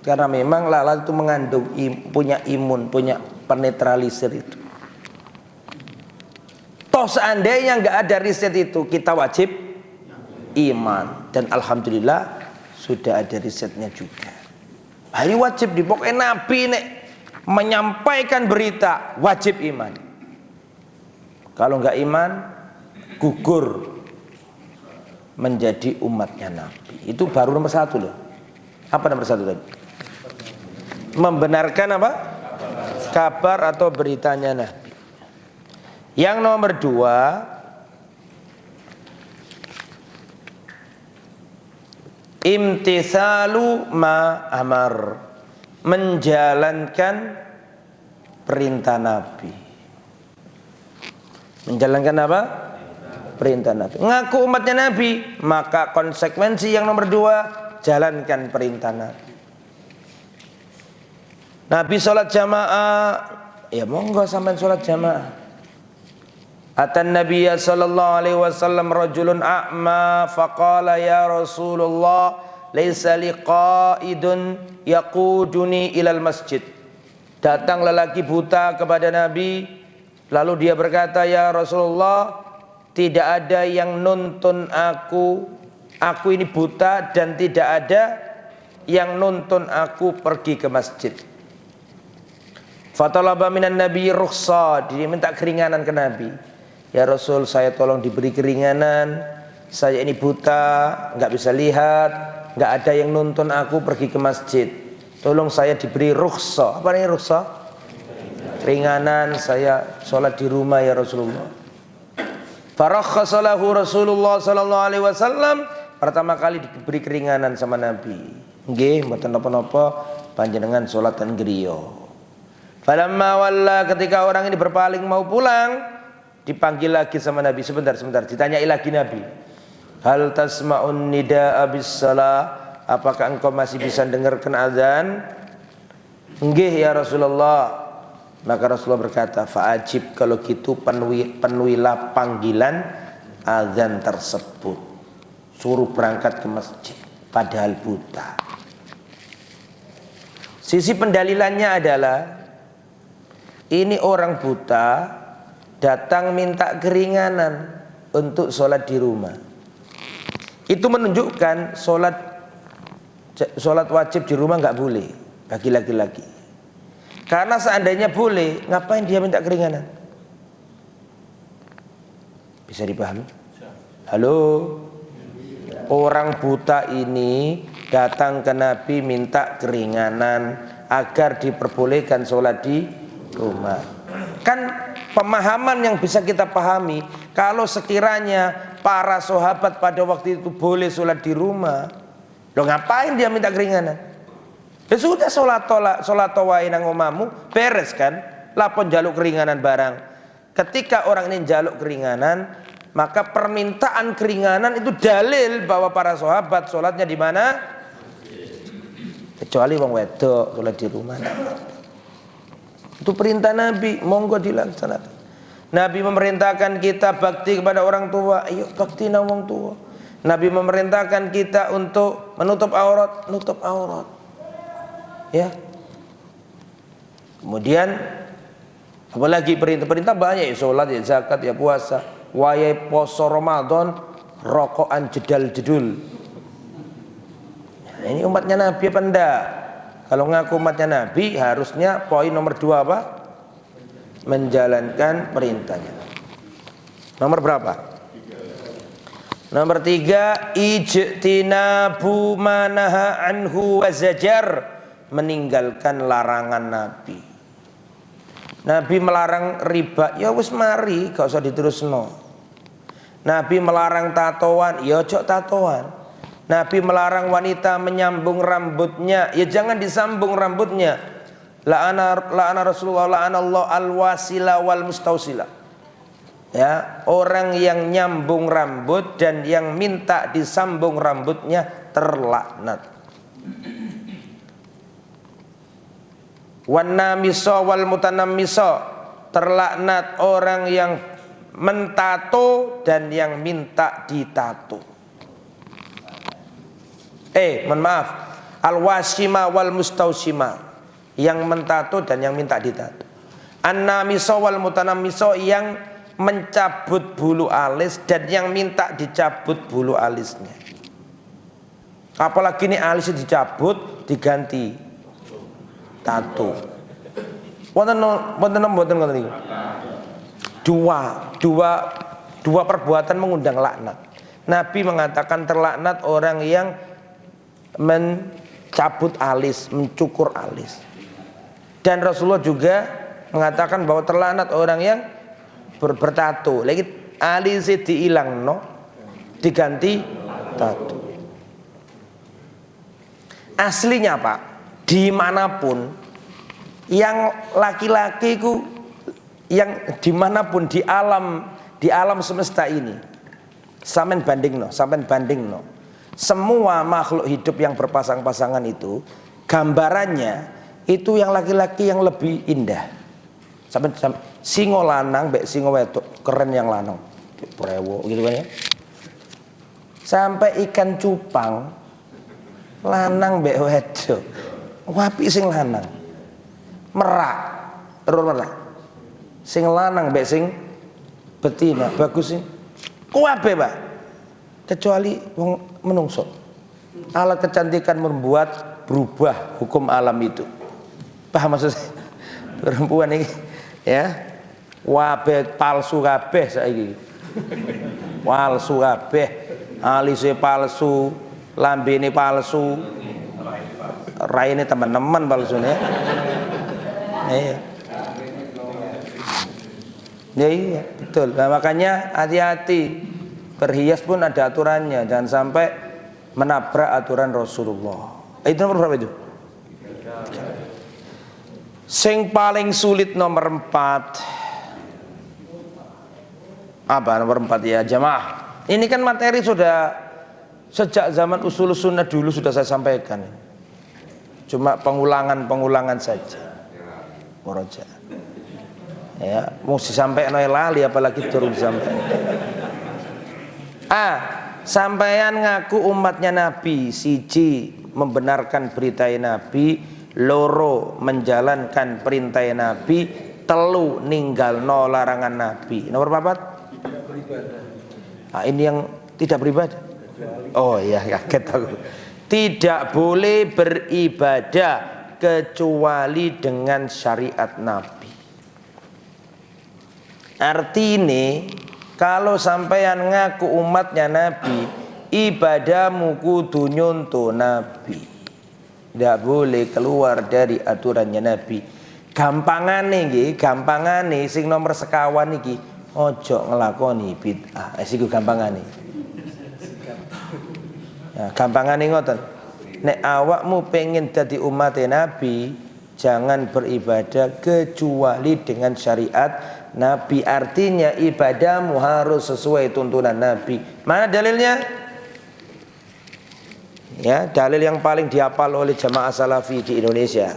Karena memang lalat itu mengandung punya imun, punya penetralisir itu. Toh seandainya nggak ada riset itu, kita wajib iman. Dan alhamdulillah sudah ada risetnya juga. Hari wajib di pokoknya Nabi nek menyampaikan berita wajib iman. Kalau nggak iman, gugur menjadi umatnya Nabi. Itu baru nomor 1 loh. Apa nomor 1 tadi? Membenarkan apa? Kabar atau beritanya Nabi. Yang nomor 2, imtithalu ma amar, menjalankan perintah Nabi. Menjalankan apa? Perintah Nabi. Ngaku umatnya Nabi, maka konsekuensi yang nomor 2, jalankan perintah Nabi. Nabi sholat jamaah ya monggo sampean sholat jamaah. Atan Nabiya sallallahu alaihi wasallam rajulun a'ma faqala ya Rasulullah laisa liqaidun yaquduni ilal masjid. Datang lelaki buta kepada Nabi, lalu dia berkata, ya Rasulullah, tidak ada yang nuntun aku ini buta dan tidak ada yang nuntun aku pergi ke masjid. Fatalaba minan nabi rukhsah, dia minta keringanan ke Nabi. Ya Rasul, saya tolong diberi keringanan, saya ini buta, nggak bisa lihat, nggak ada yang nuntun aku pergi ke masjid, tolong saya diberi rukhsah. Apa ini rukhsah? Keringanan, saya sholat di rumah ya Rasulullah. Farakhasa lahu Rasulullah sallallahu alaihi wasallam, pertama kali diberi keringanan sama Nabi. Nggih, mboten napa-napa, panjenengan sholatan griya. Falamma walla, ketika orang ini berpaling mau pulang, dipanggil lagi sama Nabi. Sebentar, ditanyai lagi Nabi. Hal tasma'un nida'a bis salah, apakah engkau masih bisa dengarkan azan? Nggih ya Rasulullah. Maka Rasulullah berkata, fa'ajib, kalau gitu penuhilah panggilan azan tersebut. Suruh berangkat ke masjid padahal buta. Sisi pendalilannya adalah ini orang buta datang minta keringanan untuk sholat di rumah. Itu menunjukkan sholat wajib di rumah nggak boleh bagi laki-laki. Karena seandainya boleh, ngapain dia minta keringanan? Bisa dipahami? Halo? Orang buta ini datang ke Nabi minta keringanan agar diperbolehkan sholat di rumah. Kan pemahaman yang bisa kita pahami, kalau sekiranya para sahabat pada waktu itu boleh sholat di rumah, loh ngapain dia minta keringanan? Ya sudah, sholat wae nang omamu, beres kan? Lapon jaluk keringanan barang. Ketika orang ini jaluk keringanan, maka permintaan keringanan itu dalil bahwa para sahabat sholatnya di mana? Kecuali wong wedok sholat di rumah. Itu perintah Nabi, monggo dilaksanakan. Nabi memerintahkan kita bakti kepada orang tua, ayo bakti nang wong tua. Nabi memerintahkan kita untuk menutup aurat, nutup aurat. Ya. Kemudian apalagi perintah-perintah banyak ya, sholat ya, zakat ya, puasa, wayai poso Ramadan, rokokan jedal-jedul. Nah, ini umatnya Nabi apa enggak? Kalau ngaku umatnya Nabi, harusnya poin nomor 2 apa? Menjalankan perintahnya. Nomor berapa? Nomor 3, ijtinabu manaha anhu wa zajar, meninggalkan larangan Nabi. Nabi melarang riba, ya wis mari, gak usah diterusno. Nabi melarang tatoan, ya ojo tatoan. Nabi melarang wanita menyambung rambutnya, ya jangan disambung rambutnya. La'ana Rasulullah, la'anallahu al-wasila wal mustausila. Ya, orang yang nyambung rambut dan yang minta disambung rambutnya terlaknat. Wannamiso wal mutanammiso, terlaknat orang yang mentato dan yang minta ditato. Mohon maaf, al-wasima wal mustausima, yang mentato dan yang minta ditato. Annamiso wal mutanammiso, yang mencabut bulu alis dan yang minta dicabut bulu alisnya. Apalagi ini alisnya dicabut diganti tato. Wonten ngoten niku. Dua perbuatan mengundang laknat. Nabi mengatakan terlaknat orang yang mencabut alis, mencukur alis. Dan Rasulullah juga mengatakan bahwa terlaknat orang yang bertato. Lagi alisnya diilangno, diganti tato. Aslinya Pak, dimanapun yang laki-laki ku, yang dimanapun di alam semesta ini, sampean bandingno, semua makhluk hidup yang berpasang-pasangan itu, gambarannya itu yang laki-laki yang lebih indah. Sampai singo lanang mbek singo wedok keren yang lanang. Prewo gitu kan ya. Sampai ikan cupang lanang mbek wedok. Wapi sing lanang. Merak. Terus merak. Sing lanang mbek sing betina bagus sih. Kuwabe, Pak. Kecuali wong menungso. Alat kecantikan membuat berubah hukum alam itu. Paham maksud saya? Perempuan ini ya wabe palsu kabeh saiki. Palsu kabeh, alise palsu, lambene palsu. Raine teman-teman palsune. Iya. Ya iya, betul. Nah, makanya hati-hati. Berhias pun ada aturannya, jangan sampai menabrak aturan Rasulullah. Itu nomor berapa itu? Sing paling sulit nomor 4. Apa nomor 4 ya jamaah? Ini kan materi sudah sejak zaman usul sunnah dulu sudah saya sampaikan. Cuma pengulangan saja. Muraja. Ya, mesti sampai lali apalagi turun sampai. Sampeyan ngaku umatnya Nabi, siji membenarkan berita Nabi, loro menjalankan perintah Nabi, telu ninggalno larangan Nabi. Nomor 4? Ini yang tidak beribadah. Oh iya, kaget aku. Tidak boleh beribadah kecuali dengan syariat Nabi. Artinya kalau sampeyan ngaku umatnya Nabi, ibadahmu kudu nyontoh Nabi. Tidak boleh keluar dari aturannya Nabi. Gampangane sing nomor sekawan iki ojo ngelakoni bid'ah. Iku gampangane. Nah, gampangane ngoten. Nek awakmu pengen dadi umatnya Nabi, jangan beribadah kecuali dengan syariat Nabi. Artinya ibadahmu harus sesuai tuntunan Nabi. Mana dalilnya? Ya, dalil yang paling dihafal oleh jamaah salafi di Indonesia.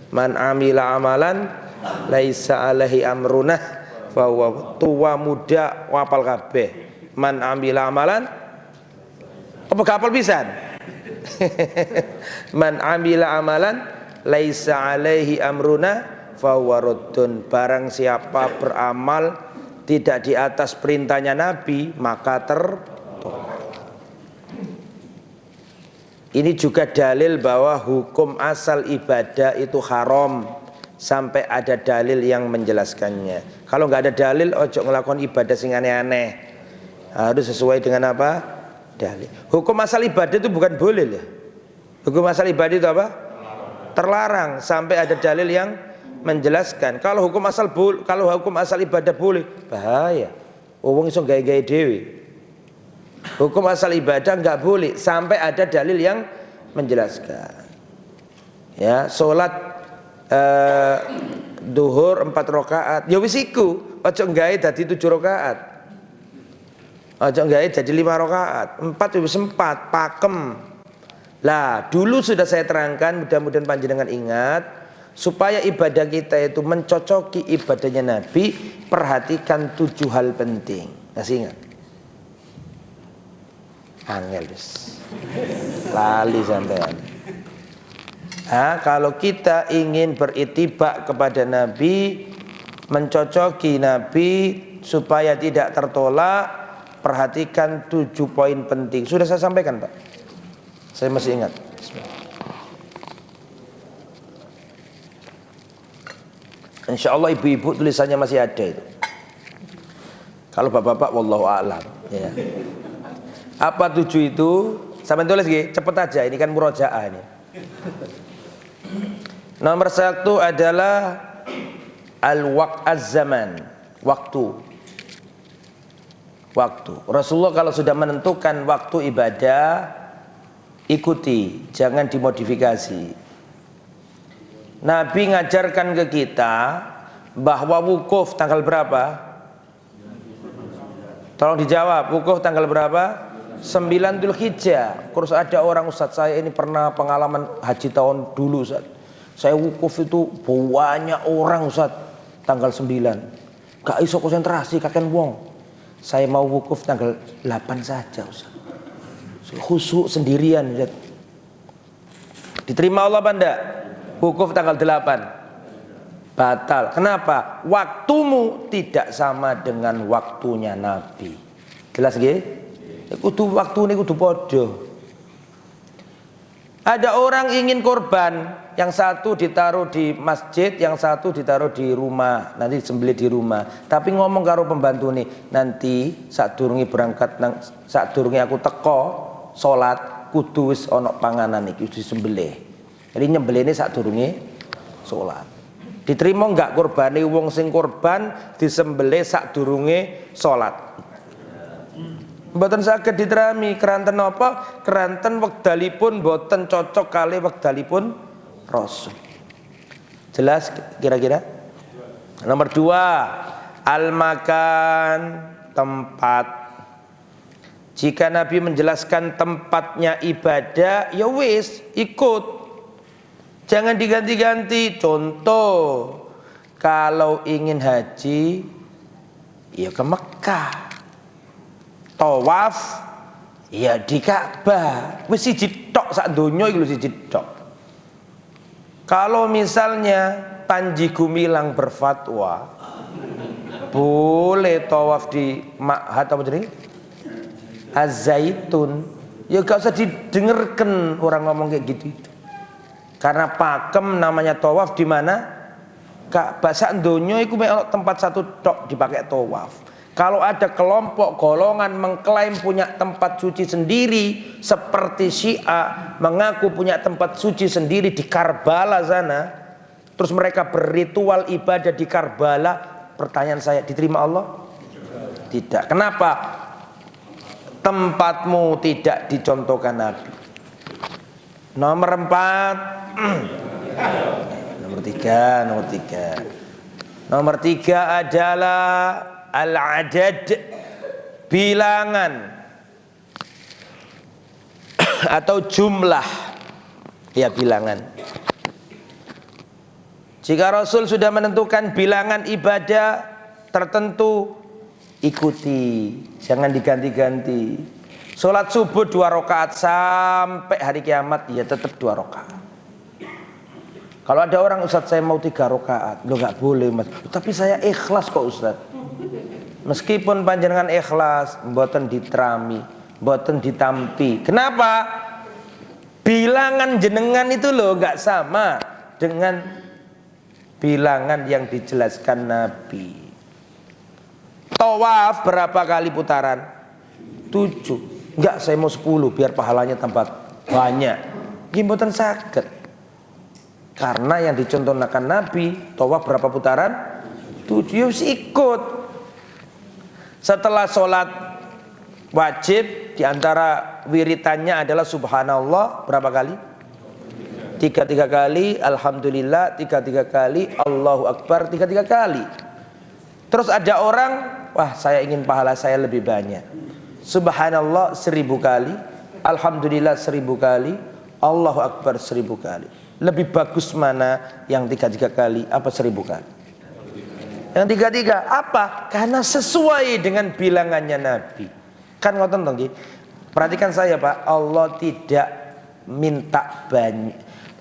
Man amila amalan laisa alaihi amruna fahuwa, tua muda wapal kabeh. Man amila amalan apa kapal pisan? Man amila amalan laisa alaihi amruna fawaruddun. Barang siapa beramal tidak di atas perintahnya Nabi, maka tertolak. Ini juga dalil bahwa hukum asal ibadah itu haram sampai ada dalil yang menjelaskannya. Kalau nggak ada dalil, ojo ngelakukan ibadah sing aneh-aneh. Harus sesuai dengan apa? Dalil. Hukum asal ibadah itu bukan boleh ya. Hukum asal ibadah itu apa? Terlarang sampai ada dalil yang menjelaskan. Kalau hukum asal ibadah boleh, bahaya. Wong iso gawe-gawe dhewe. Hukum asal ibadah enggak boleh sampai ada dalil yang menjelaskan. Ya, salat duhur 4 rakaat. Ya wis iku, aja gawe dadi 7 rakaat. Aja gawe dadi 5 rakaat. 4 wis 4, pakem. Lah, dulu sudah saya terangkan, mudah-mudahan panjenengan ingat, supaya ibadah kita itu mencocoki ibadahnya Nabi, perhatikan 7 hal penting. Masih ingat? Angel wis. Lali sampean. Kalau kita ingin beritibak kepada Nabi, mencocoki Nabi supaya tidak tertolak, perhatikan 7 poin penting. Sudah saya sampaikan, Pak. Saya masih ingat. Insya Allah ibu-ibu tulisannya masih ada itu. Kalau bapak-bapak wallahu a'lam ya. Apa 7 itu? Sampai tulis cepet aja, ini kan murojaah ini. Nomor 1 adalah al-zaman, waktu. Rasulullah kalau sudah menentukan waktu ibadah, ikuti, jangan dimodifikasi. Nabi ngajarkan ke kita bahwa wukuf tanggal berapa? Tolong dijawab, wukuf tanggal berapa? 9 Dzulhijjah. Terus ada orang, Ustaz, saya ini pernah pengalaman haji tahun dulu, Ustaz. Saya wukuf itu banyak orang, Ustaz. tanggal 9. Gak iso konsentrasi kakek wong. Saya mau wukuf tanggal 8 saja Ustaz. Khusyuk sendirian Ustaz. Diterima Allah apa enggak? Wukuf tanggal 8 batal. Kenapa? Waktumu tidak sama dengan waktunya Nabi. Jelas nggih? Kudu waktune kudu padha. Ada orang ingin korban, yang satu ditaruh di masjid, yang satu ditaruh di rumah, nanti sembelih di rumah. Tapi ngomong karo pembantu nih, nanti sadurunge berangkat nang sadurunge aku teko salat kudu wis ana panganan iki disembelih. Jadi nyembelihne sadurunge salat. Diterima enggak korbane wong sing korban disembelih sadurunge salat? Mboten saged diterami, keranten apa? Keranten wekdalipun mboten cocok kali wekdalipun Rasul. Jelas kira-kira? Nomor 2, al-makan, tempat. Jika Nabi menjelaskan tempatnya ibadah, ya wis ikut. Jangan diganti-ganti. Contoh, kalau ingin haji, ya ke Mekah. Tawaf ya di Ka'bah. Wis siji tok sak donya iki lho siji tok. Kalau misalnya Panji Gumilang berfatwa boleh tawaf di Ma'had apa jadi Az-Zaitun, ya gak usah didengarkan orang ngomong kayak gitu. Karena pakem namanya tawaf di mana? Ka'bah sak donya iku mek tempat satu tok dipakai tawaf. Kalau ada kelompok golongan mengklaim punya tempat suci sendiri, seperti Syiah mengaku punya tempat suci sendiri di Karbala sana, terus mereka berritual ibadah di Karbala, pertanyaan saya, diterima Allah? Tidak. Kenapa? Tempatmu tidak dicontohkan Nabi. Nomor 4 Nomor 3 adalah al-adad, bilangan atau jumlah. Ya, bilangan. Jika Rasul sudah menentukan bilangan ibadah tertentu, ikuti, jangan diganti-ganti. Sholat subuh 2 rakaat sampai hari kiamat, ya tetap 2 rakaat. Kalau ada orang, Ustaz saya mau 3 rakaat, lo nggak boleh Mas. Tapi saya ikhlas kok Ustaz. Meskipun panjenengan ikhlas, mboten diterami, mboten ditampi. Kenapa? Bilangan jenengan itu loh nggak sama dengan bilangan yang dijelaskan Nabi. Tawaf berapa kali putaran? 7. Enggak, saya mau 10 biar pahalanya tambah banyak. Nggih mboten saged. Karena yang dicontohkan Nabi, tawaf berapa putaran? 7. Ya wis ikut. Setelah sholat wajib, diantara wiritannya adalah subhanallah berapa kali? 3 kali, alhamdulillah 3 kali, Allahu Akbar 3 kali. Terus ada orang, wah saya ingin pahala saya lebih banyak. Subhanallah 1000 kali, alhamdulillah 1000 kali, Allahu Akbar 1000 kali. Lebih bagus mana yang 3 kali apa 1000 kali? Yang 3 apa? Karena sesuai dengan bilangannya Nabi. Kan ngoten to nggih. Perhatikan saya Pak, Allah tidak minta banyak.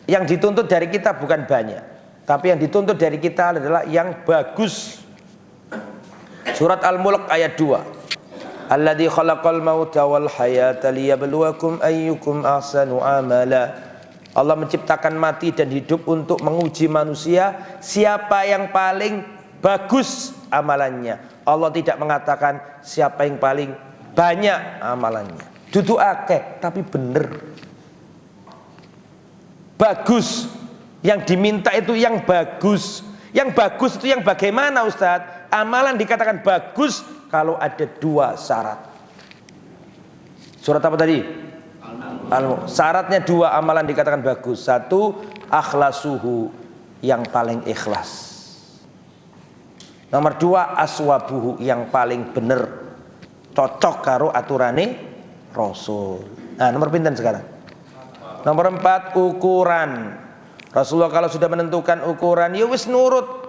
Yang dituntut dari kita bukan banyak, tapi yang dituntut dari kita adalah yang bagus. Surat Al-Mulk ayat 2. Alladzi khalaqal mauta wal hayata liyabluwakum ayyukum ahsanu amala. Allah menciptakan mati dan hidup untuk menguji manusia siapa yang paling bagus amalannya. Allah tidak mengatakan siapa yang paling banyak amalannya. Dudu akeh tapi bener. Bagus. Yang diminta itu yang bagus. Yang bagus itu yang bagaimana Ustadz? Amalan dikatakan bagus kalau ada 2 syarat. Surat apa tadi? Syaratnya 2 amalan dikatakan bagus. 1, akhlasuhu, yang paling ikhlas. Nomor 2, aswabuhu, yang paling bener, cocok karo aturane Rasul. Nah, nomor pinten sekarang? Nomor 4, ukuran. Rasulullah kalau sudah menentukan ukuran, ya wis nurut.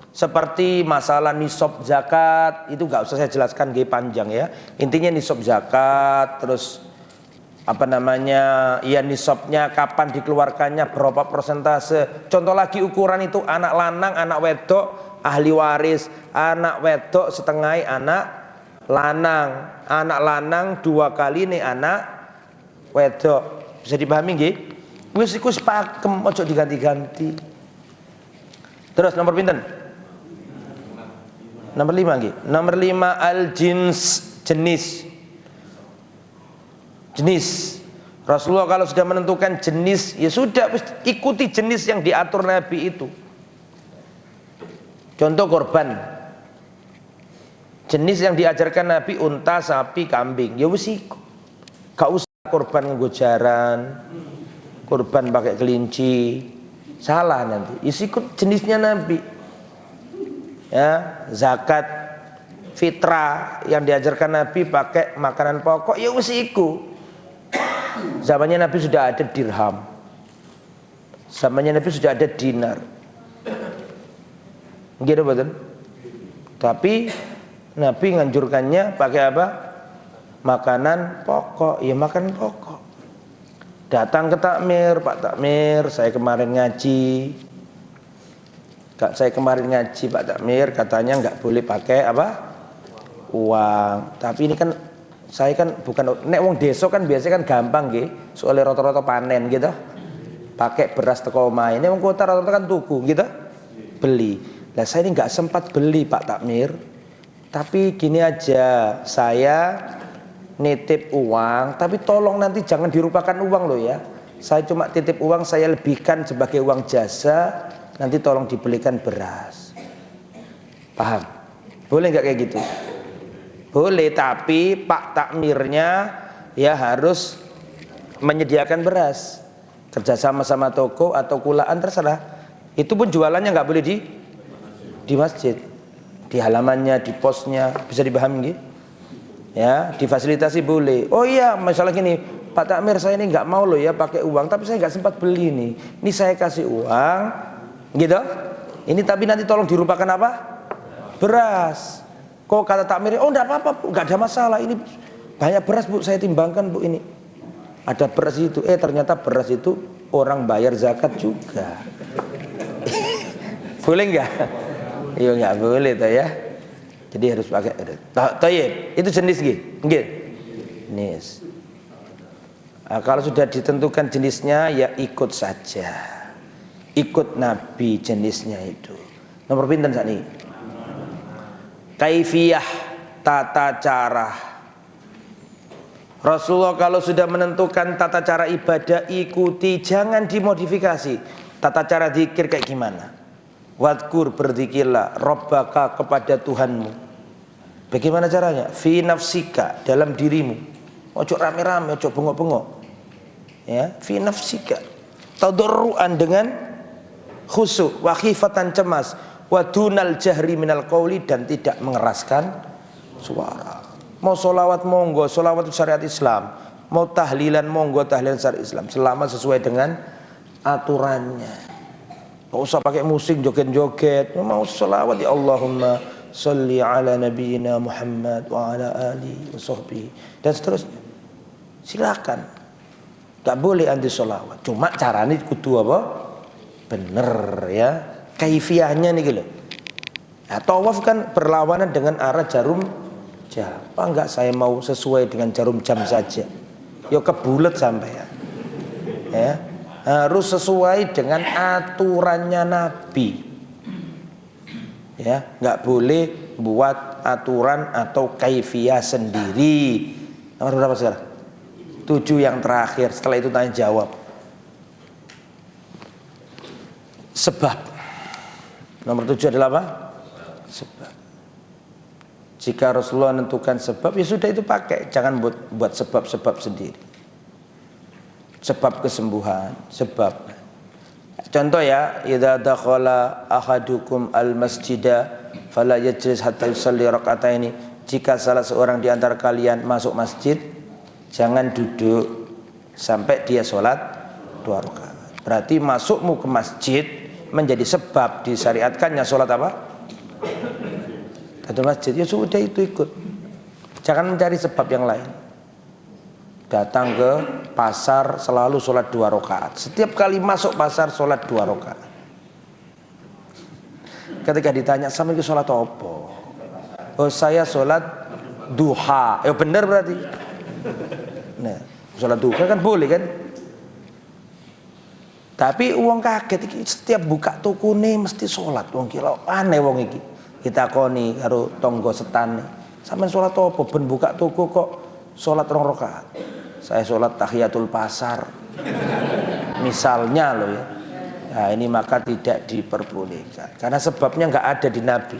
Seperti masalah nisab zakat, itu nggak usah saya jelaskan, gak panjang ya. Intinya nisab zakat, terus apa namanya, ya nisabnya kapan dikeluarkannya, berapa persentase. Contoh lagi ukuran itu anak lanang, anak wedok, ahli waris, anak wedok setengah anak lanang 2 kali nih anak wedok. Bisa dipahami nggih? Wis iku sepakem, ojo diganti-ganti. Terus nomor pinten? Nomor 5 nggih. Nomor 5 al jins, jenis. Rasulullah kalau sudah menentukan jenis, ya sudah ikuti jenis yang diatur Nabi itu. Contoh korban, jenis yang diajarkan Nabi unta, sapi, kambing, ya wis iku. Gak usah korban nganggo jaran, korban pakai kelinci, salah nanti. Ya ikut jenisnya Nabi. Ya, zakat fitrah yang diajarkan Nabi pakai makanan pokok, ya wis iku. Zamannya Nabi sudah ada dirham, zamannya Nabi sudah ada dinar, gitu betul. Tapi Nabi nganjurkannya pakai apa? Makanan pokok, ya makan pokok. Datang ke takmir, Pak Takmir, saya kemarin ngaji, Pak Takmir, katanya nggak boleh pakai apa? Uang. Tapi ini kan saya kan bukan, nek wong desa kan biasanya kan gampang nggih, soalnya rata-rata panen gitu. Pakai beras teko omahe. Nek wong kota rata-rata kan tuku gitu. Beli. Lah saya ini nggak sempat beli Pak Takmir. Tapi gini aja, saya nitip uang, tapi tolong nanti jangan dirupakan uang loh ya. Saya cuma titip uang, saya lebihkan sebagai uang jasa, nanti tolong dibelikan beras. Paham? Boleh nggak kayak gitu? Boleh, tapi Pak Takmirnya ya harus menyediakan beras. Kerjasama sama toko atau kulaan terserah. Itu pun jualannya nggak boleh di masjid, di halamannya, di posnya, bisa dipahami gitu? Ya, difasilitasi boleh. Oh iya, masalah gini, Pak Takmir saya ini nggak mau loh ya pakai uang, tapi saya nggak sempat beli nih. Ini saya kasih uang, gitu. Ini tapi nanti tolong dirupakan apa? Beras. Kok kata takmir, oh enggak apa-apa Bu, enggak ada masalah, ini banyak beras Bu, saya timbangkan Bu, ini ada beras itu. Ternyata beras itu orang bayar zakat juga. Boleh enggak? Iya enggak boleh toh ya. Jadi harus pakai. Tayyib, itu jenis nggih. Nggih. Jenis. Nah, kalau sudah ditentukan jenisnya ya ikut saja. Ikut Nabi jenisnya itu. Nomor pinten sakniki? Kaifiyah, tata cara. Rasulullah kalau sudah menentukan tata cara ibadah, ikuti, jangan dimodifikasi. Tata cara zikir kayak gimana? Wadkur, berzikirlah Rabbaka, kepada Tuhanmu. Bagaimana caranya? Fi nafsika, dalam dirimu. Ojo rame-rame, ojo bengok-bengok. Ya, fi nafsika. Tadarruan, dengan khusyuk, wa khifatan, cemas, wa dunal jahri minal qauli, dan tidak mengeraskan suara. Mau solawat monggo, solawat itu syariat Islam. Mau tahlilan monggo, tahlilan syariat Islam, selama sesuai dengan aturannya. Nggak usah pakai musik joget-joget. Mau solawat ya Allahumma sholli ala nabiyyina Muhammad wa ala alihi wa sahbihi, dan seterusnya. Silakan. Gak boleh anti solawat. Cuma caranya kudu apa? Bener ya. Kaifiyahnya nih gitu. Ya, tawaf kan berlawanan dengan arah jarum jam. Apa enggak saya mau sesuai dengan jarum jam saja? Yo kebulet sampai ya. Harus sesuai dengan aturannya Nabi. Ya, enggak boleh buat aturan atau kaifiyah sendiri. Nomor berapa sekarang? 7 yang terakhir. Setelah itu tanya jawab. Sebab. Nomor 7 adalah apa? Sebab. Jika Rasulullah menentukan sebab, ya sudah itu pakai. Jangan buat sebab-sebab sendiri. Sebab kesembuhan, sebab. Contoh ya, idza dakhala ahadukum al-masjida fala yajlis hatta yusalli rak'ataini. Jika salah seorang di antara kalian masuk masjid, jangan duduk sampai dia sholat 2 rakaat. Berarti masukmu ke masjid menjadi sebab disyariatkannya sholat apa? Tahiyatul masjid, ya sudah itu ikut. Jangan mencari sebab yang lain. Datang ke pasar selalu sholat 2 rakaat. Setiap kali masuk pasar sholat 2 rakaat. Ketika ditanya, sama itu sholat apa? Oh, saya sholat duha. Ya benar berarti. Nah, sholat duha kan boleh kan? Tapi uang kaget setiap buka toko nih mesti sholat. Uang kira aneh uang iki. Kita koni karo tonggo setane. Sampai sholat apa? Ben buka toko kok sholat 2 rakaat. Saya sholat tahiyatul pasar. Misalnya loh ya. Nah ini maka tidak diperbolehkan. Karena sebabnya nggak ada di Nabi.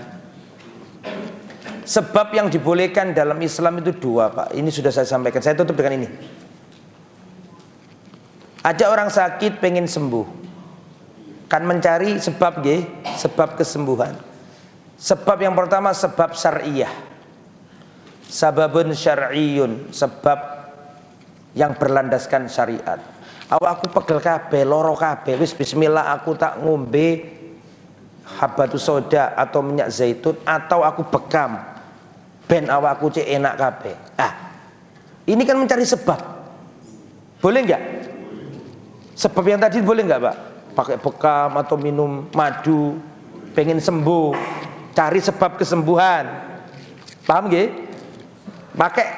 Sebab yang dibolehkan dalam Islam itu 2 Pak. Ini sudah saya sampaikan. Saya tutup dengan ini. Ada orang sakit pengen sembuh. Kan mencari sebab sebab kesembuhan. Sebab yang pertama sebab syar'iyah. Sababun syar'iyun, sebab yang berlandaskan syariat. Aku pegel kabeh, loro kabeh, wis bismillah aku tak ngombe habatus soda atau minyak zaitun, atau aku bekam ben awakku cek enak kabeh. Ini kan mencari sebab. Boleh enggak? Sebab yang tadi boleh enggak, Pak? Pakai bekam atau minum madu pengen sembuh, cari sebab kesembuhan. Paham nggih? Pakai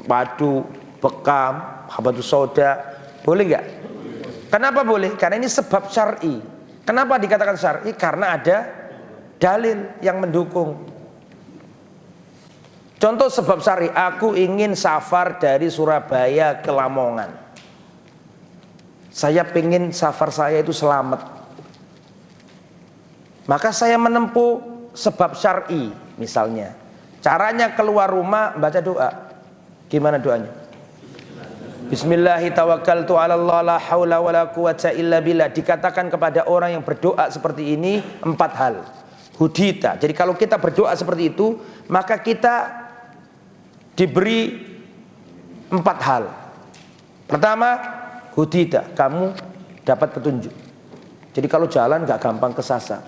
madu, bekam, habatus soda, boleh nggak? Kenapa boleh? Karena ini sebab syar'i. Kenapa dikatakan syar'i? Karena ada dalil yang mendukung. Contoh sebab syar'i, aku ingin safar dari Surabaya ke Lamongan. Saya pengen safar saya itu selamat. Maka saya menempuh sebab syar'i, misalnya. Caranya keluar rumah baca doa. Gimana doanya? Bismillahi tawakkaltu 'ala Allah la haula wala quwata illa billah. Dikatakan kepada orang yang berdoa seperti ini 4 hal. Hudita. Jadi kalau kita berdoa seperti itu, maka kita diberi 4 hal. Pertama, hudita, kamu dapat petunjuk. Jadi kalau jalan gak gampang kesasar,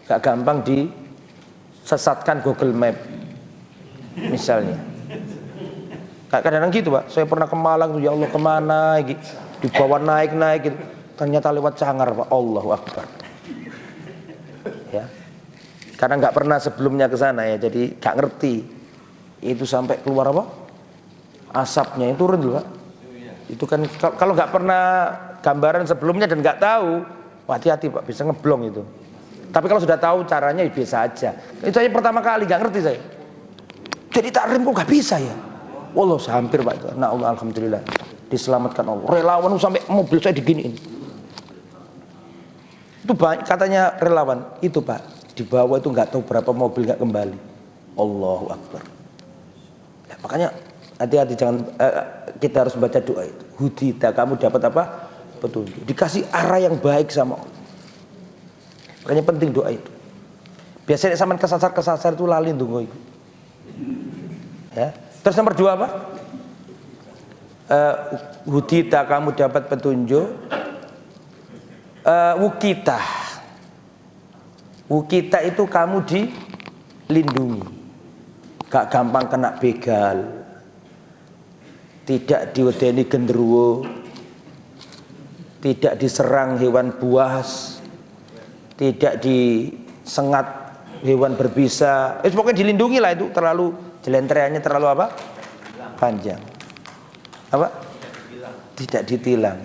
gak gampang disesatkan Google Map misalnya. Kadang-kadang gitu Pak, saya pernah ke Malang tuh, ya Allah kemana gitu, dibawa naik gitu, ternyata lewat Cangar Pak, Allahu Akbar. Ya, karena nggak pernah sebelumnya ke sana ya, jadi nggak ngerti. Itu sampai keluar apa? Asapnya itu turun dulu Pak. Itu kan kalau nggak pernah gambaran sebelumnya dan nggak tahu, hati-hati Pak, bisa ngeblong itu. Tapi kalau sudah tahu caranya ya biasa aja. Itu aja pertama kali nggak ngerti saya. Jadi takrim kok nggak bisa ya? Wallah hampir Pak itu. Nah Allah alhamdulillah diselamatkan Allah. Relawan sampai mobil saya diginiin. Itu banyak katanya relawan itu Pak. Di bawah itu nggak tahu berapa mobil nggak kembali. Allahu Akbar. Ya, makanya hati-hati jangan kita harus baca doa itu. Hudita, kamu dapat apa? Petunjuk. Dikasih arah yang baik sama Allah. Makanya penting doa itu. Biasanya sama kesasar itu lali tunggu itu. Ya. Terus nomor 2 apa? Hudita, kamu dapat petunjuk. Wukita. Wukita itu kamu dilindungi. Gak gampang kena begal. Tidak diwedeni genderuwo. Tidak diserang hewan buas. Tidak disengat hewan berbisa. Pokoknya dilindungi lah itu, terlalu jelentreannya terlalu apa? Panjang. Apa? Tidak ditilang.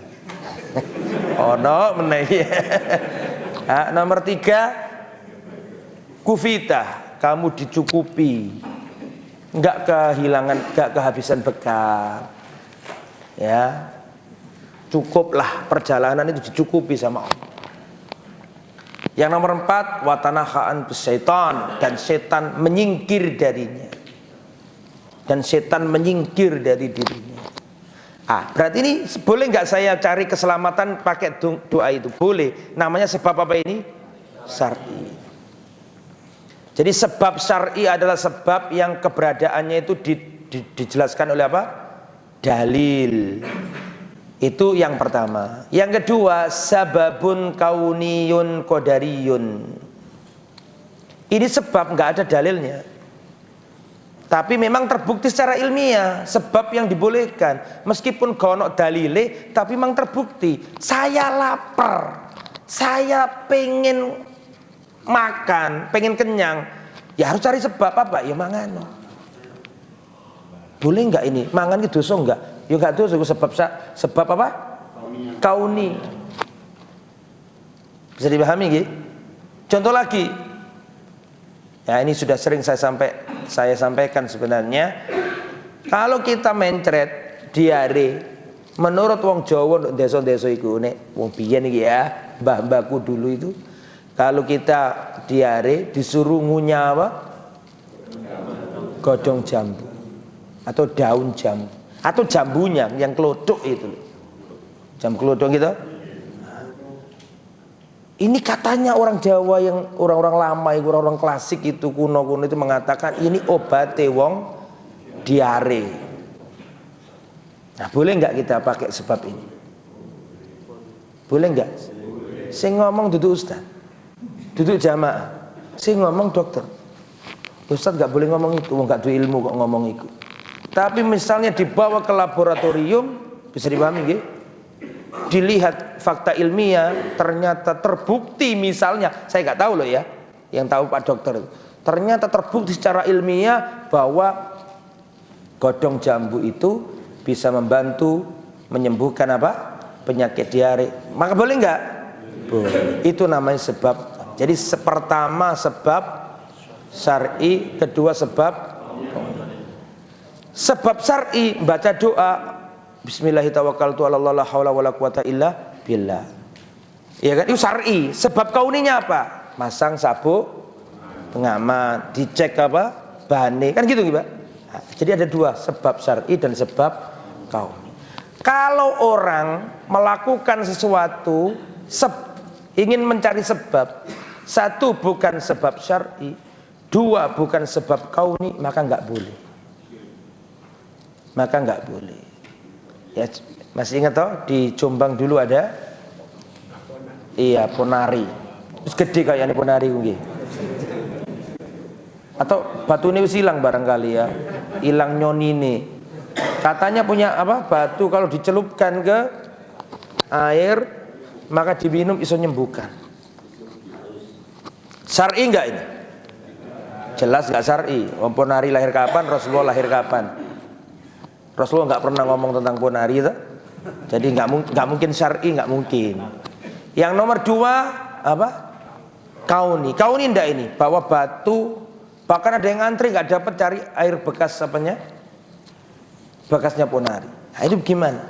Oh no, menaik. Nomor 3, kufita, kamu dicukupi, nggak kehilangan, nggak kehabisan bekal. Ya, cukuplah perjalanan itu dicukupi sama Allah. Yang nomor 4, watanahaan syaitan, dan setan menyingkir darinya. Dan setan menyingkir dari dirinya. Berarti ini boleh nggak saya cari keselamatan pakai doa itu? Boleh. Namanya sebab apa ini? Syar'i. Jadi sebab syar'i adalah sebab yang keberadaannya itu dijelaskan oleh apa? Dalil. Itu yang pertama. Yang kedua, sababun kauniyun qadariyun. Ini sebab, nggak ada dalilnya. Tapi memang terbukti secara ilmiah sebab yang dibolehkan. Meskipun gono dalile, tapi memang terbukti. Saya lapar, saya pengen makan, pengen kenyang, ya harus cari sebab apa? Ya mangan. Boleh nggak ini? Mangan itu dosa nggak? Ya nggak dosa, sebab apa? Kauni. Bisa dipahami gitu? Contoh lagi. Ya ini sudah sering saya sampaikan sebenarnya. Kalau kita mencret diare, menurut wong Jawa desa-desa iku nek wong biyen iki ya, mbah-mbahku dulu itu, kalau kita diare disuruh ngunyah apa? Godong jambu atau daun jambu atau jambunya yang kelodok itu. Jambu kelodok gitu. Ini katanya orang Jawa yang orang-orang lama, orang-orang klasik itu kuno-kuno itu mengatakan ini obat wong diare. Nah, boleh nggak kita pakai sebab ini? Boleh nggak? Sing ngomong duduk ustaz, duduk jamaah. Sing ngomong dokter. Ustaz nggak boleh ngomong itu, nggak ada ilmu kok ngomong itu. Tapi misalnya dibawa ke laboratorium, bisa dipahami gitu? Dilihat fakta ilmiah, ternyata terbukti misalnya, saya nggak tahu loh ya, yang tahu Pak Dokter itu, ternyata terbukti secara ilmiah bahwa godong jambu itu bisa membantu menyembuhkan apa? Penyakit diare. Maka boleh nggak? Boleh. Itu namanya sebab. Jadi pertama sebab syar'i, kedua sebab syar'i, baca doa Bismillahirrahmanirrahim, la haula wala quwata illa billah. Ya kan, itu syar'i. Sebab kauninya apa? Masang sabuk pengaman, dicek apa? Bahannya, kan gitu Pak. Nah, jadi ada dua, sebab syar'i dan sebab kauni. Kalau orang melakukan sesuatu ingin mencari sebab, satu bukan sebab syar'i, dua bukan sebab kauni, maka enggak boleh. Maka enggak boleh. Ya, masih ingat toh di Jombang dulu ada ponari. Terus gede kayaknya ponari nggih. Atau batu ini hilang barangkali ya. Hilang nyonine. Katanya punya apa? Batu kalau dicelupkan ke air maka diminum iso nyembuhkan. Syar'i enggak ini? Jelas enggak syar'i. Wong ponari lahir kapan? Rasulullah lahir kapan? Rasulullah nggak pernah ngomong tentang ponari itu, jadi nggak mungkin syar'i, nggak mungkin. Yang nomor dua apa? Kauni ndak ini, bawa batu, bahkan ada yang ngantri nggak dapat cari air bekas apanya, bekasnya ponari. Nah, itu gimana?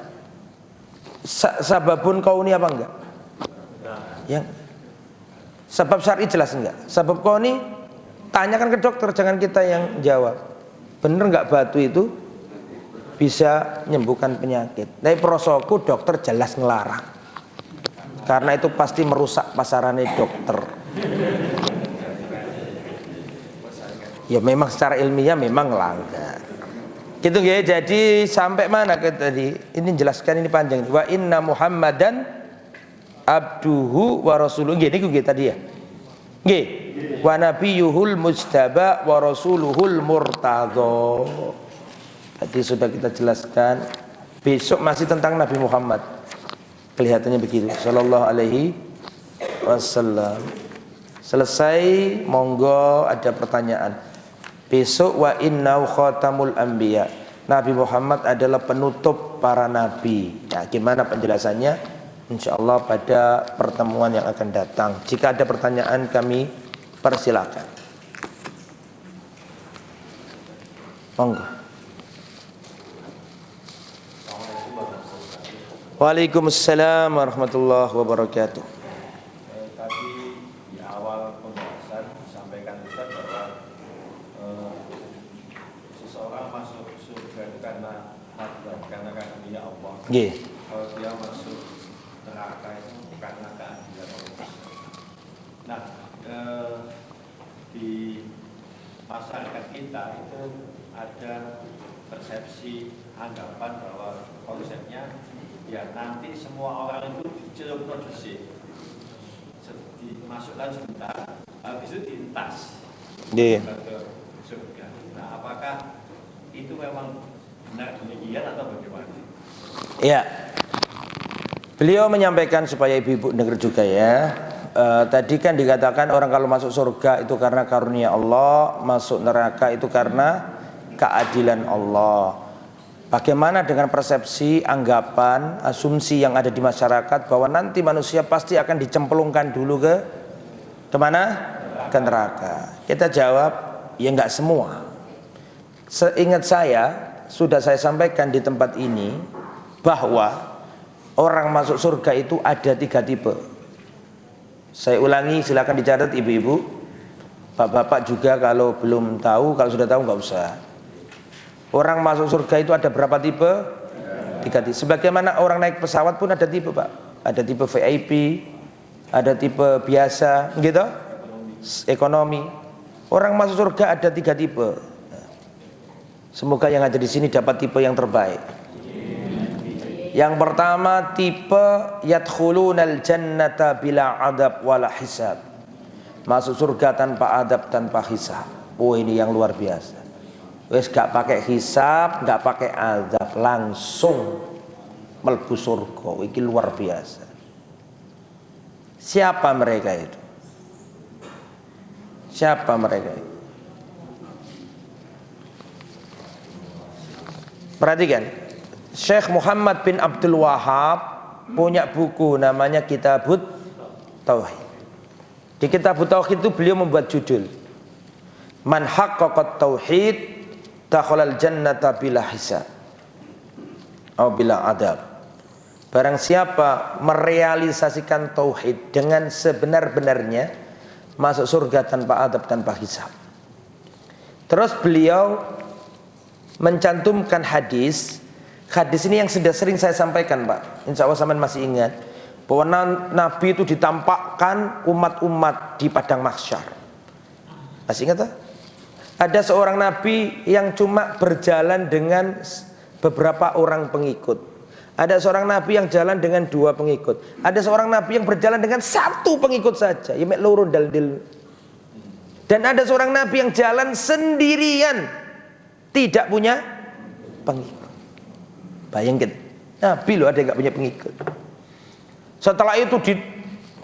Sababun kauni apa enggak? Yang sebab syar'i jelas enggak? Sebab kauni tanyakan ke dokter, jangan kita yang jawab. Bener nggak batu itu bisa menyembuhkan penyakit? Tapi prosoku dokter jelas ngelarang, karena itu pasti merusak pasarannya dokter. Ya memang secara ilmiah memang langgar. Gitu ya. Jadi sampai mana ke tadi? Ini jelaskan, ini panjang. Wa inna Muhammadan abduhu wa rasuluhu. Gini gue tadi ya. Nggih. Wa nabiyuhul mujtaba wa rasuluhul murtadha. Tadi sudah kita jelaskan. Besok masih tentang Nabi Muhammad. Kelihatannya begitu. Sallallahu alaihi wasallam. Selesai, monggo ada pertanyaan. Besok wa innau khatamul anbiya. Nabi Muhammad adalah penutup para nabi. Nah, gimana penjelasannya? Insyaallah pada pertemuan yang akan datang. Jika ada pertanyaan kami persilakan. Monggo. Waalaikumsalam warahmatullahi wabarakatuh. Tadi di awal pembahasan disampaikan Ustaz bahwa seseorang masuk surga itu karena karunia Allah. Nggih. Kalau dia masuk neraka itu karena keadilan Allah. Nah, di masyarakat kita itu ada persepsi anggapan bahwa konsepnya ya nanti semua orang itu dicelup produksi, dimasukkan sebentar, habis itu diintas. Iya. ke surga. Nah, apakah itu memang benar demikian atau bagaimana? Ya, beliau menyampaikan supaya ibu-ibu dengar juga ya. Tadi kan dikatakan orang kalau masuk surga itu karena karunia Allah, masuk neraka itu karena keadilan Allah. Bagaimana dengan persepsi, anggapan, asumsi yang ada di masyarakat bahwa nanti manusia pasti akan dicemplungkan dulu ke mana? Ke neraka. Kita jawab, ya enggak semua. Seingat saya, sudah saya sampaikan di tempat ini bahwa orang masuk surga itu ada 3 tipe. Saya ulangi, silakan dicatat ibu-ibu, bapak-bapak juga kalau belum tahu, kalau sudah tahu nggak usah. Orang masuk surga itu ada berapa tipe? 3 tipe. Sebagaimana orang naik pesawat pun ada tipe, Pak. Ada tipe VIP, ada tipe biasa, gitu, ekonomi. Orang masuk surga ada 3 tipe. Semoga yang ada di sini dapat tipe yang terbaik. Yang pertama tipe yadkhulunal jannata bila adab wala hisab. Masuk surga tanpa adab, tanpa hisab. Oh, ini yang luar biasa. Wes gak pakai hisab, gak pakai adab, langsung mlebu surga. Ini luar biasa. Siapa mereka itu? Siapa mereka itu? Perhatikan, Syekh Muhammad bin Abdul Wahab punya buku namanya Kitabut Tauhid. Di Kitabut Tauhid itu beliau membuat judul Man haqqaqat tauhid dakhalal jannata bila hisab atau bila adab. Barang siapa merealisasikan tauhid dengan sebenar-benarnya masuk surga tanpa adab, tanpa hisab. Terus beliau mencantumkan hadis ini yang sudah sering saya sampaikan, Pak. Insya Allah sampean masih ingat bahwa Nabi itu ditampakkan umat-umat di padang mahsyar. Masih ingat tak? Ada seorang Nabi yang cuma berjalan dengan beberapa orang pengikut. Ada seorang Nabi yang jalan dengan 2 pengikut. Ada seorang Nabi yang berjalan dengan 1 pengikut saja. Dan ada seorang Nabi yang jalan sendirian, tidak punya pengikut. Bayangkan, Nabi loh ada yang gak punya pengikut. Setelah itu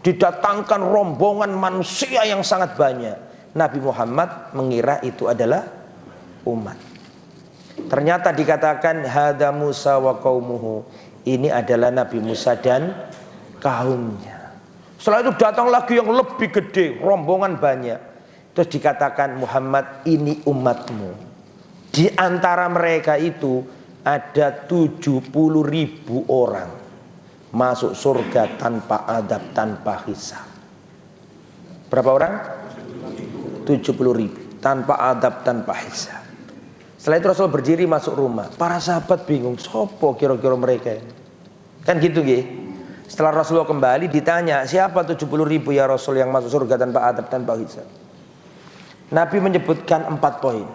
didatangkan rombongan manusia yang sangat banyak. Nabi Muhammad mengira itu adalah umat. Ternyata dikatakan hada Musa wa qaumuhu. Ini adalah Nabi Musa dan kaumnya. Setelah itu datang lagi yang lebih gede, rombongan banyak. Terus dikatakan Muhammad ini umatmu. Di antara mereka itu ada 70.000 orang masuk surga tanpa adab, tanpa hisab. Berapa orang? 70.000 tanpa adab, tanpa hisab. Setelah itu Rasul berdiri masuk rumah. Para sahabat bingung, sopo kira-kira mereka ini? Kan gitu nggih. Setelah Rasulullah kembali ditanya, siapa 70.000 ya Rasul yang masuk surga tanpa adab, tanpa hisab? Nabi menyebutkan 4 poin.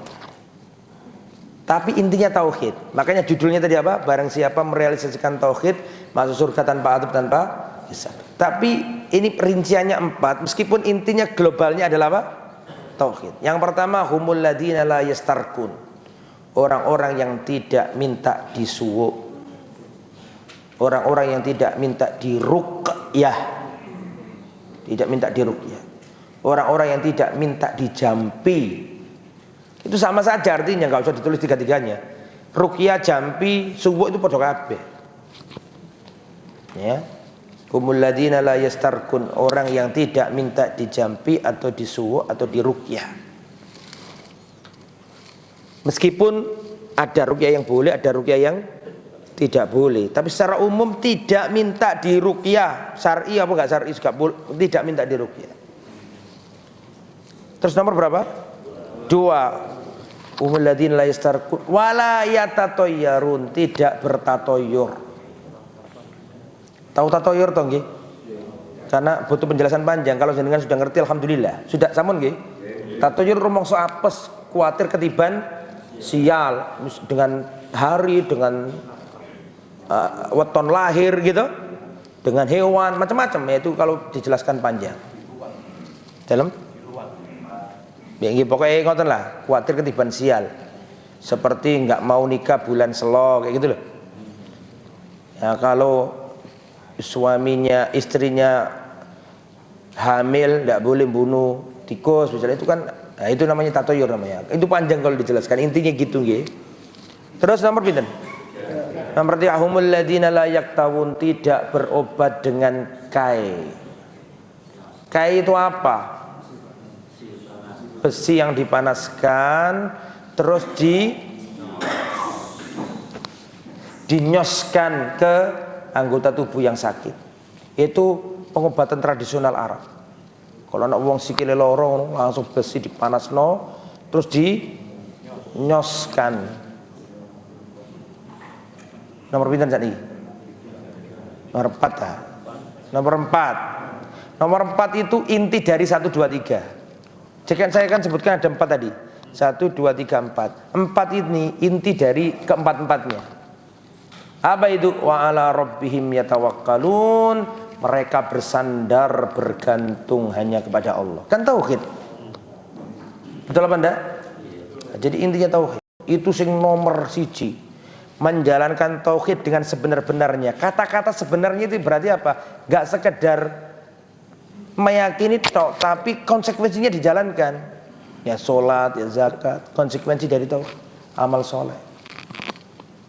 Tapi intinya tauhid. Makanya judulnya tadi apa? Barang siapa merealisasikan tauhid masuk surga tanpa adab, tanpa hisab. Tapi ini rinciannya 4. Meskipun intinya globalnya adalah apa? Tauhid. Yang pertama humul ladina la yastarkun. Orang-orang yang tidak minta disuwuk. Orang-orang yang tidak minta diruqyah. Tidak minta diruqyah. Orang-orang yang tidak minta dijampi. Itu sama saja artinya, nggak usah ditulis 3-3-nya. Ruqyah, jampi, suwuk itu padha kabeh. Ya. Humul ladina la yastarkun, orang yang tidak minta dijampi atau disuwuk atau diruqyah. Meskipun ada ruqyah yang boleh, ada ruqyah yang tidak boleh, tapi secara umum tidak minta diruqyah. Syar'i apa enggak syar'i juga tidak minta diruqyah. Terus nomor berapa? 2. Humul ladzina la yastarqun wala yatatayyarun, tidak bertatoyur. Tahu tatoyur toh nggih? Karena butuh penjelasan panjang. Kalau jenengan sudah ngerti alhamdulillah. Sudah sampun nggih? Tatoyur rumangsa apes, kuatir ketiban sial dengan hari, dengan weton lahir gitu, dengan hewan macam-macam ya, itu kalau dijelaskan panjang. Dalam Ya nggih pokoke ngoten lah, kuatir ketiban sial. Seperti nggak mau nikah bulan Selo kayak gitu loh. Ya kalau istrinya hamil nggak boleh bunuh tikus misalnya, itu kan nah itu namanya tatoyur namanya. Itu panjang kalau dijelaskan, intinya gitu nggih. Terus nomor pinten? Nomor 3, humul ladzina la yaktawun, tidak berobat dengan kai. Kai itu apa? Besi yang dipanaskan terus dinyoskan ke anggota tubuh yang sakit. Itu pengobatan tradisional Arab. Kalau anak wong sikile loro langsung besi dipanasno terus dinyoskan. Nomor pinten sakniki? Nomor 4 ta. Nomor 4. Nomor 4 itu inti dari 1 2 3. Jadi saya kan sebutkan ada 4 tadi. 1 2 3 4. 4 ini inti dari keempat-empatnya. Apa itu? Wa ala rabbihim yatawakkalun, mereka bersandar bergantung hanya kepada Allah. Kan tauhid. Betul apa enggak? Jadi intinya tauhid. Itu sing nomor 1. Menjalankan tauhid dengan sebenar-benarnya. Kata-kata sebenarnya itu berarti apa? Enggak sekedar meyakini tok, tapi konsekuensinya dijalankan. Ya sholat, ya zakat, konsekuensi dari tauhid, amal soleh.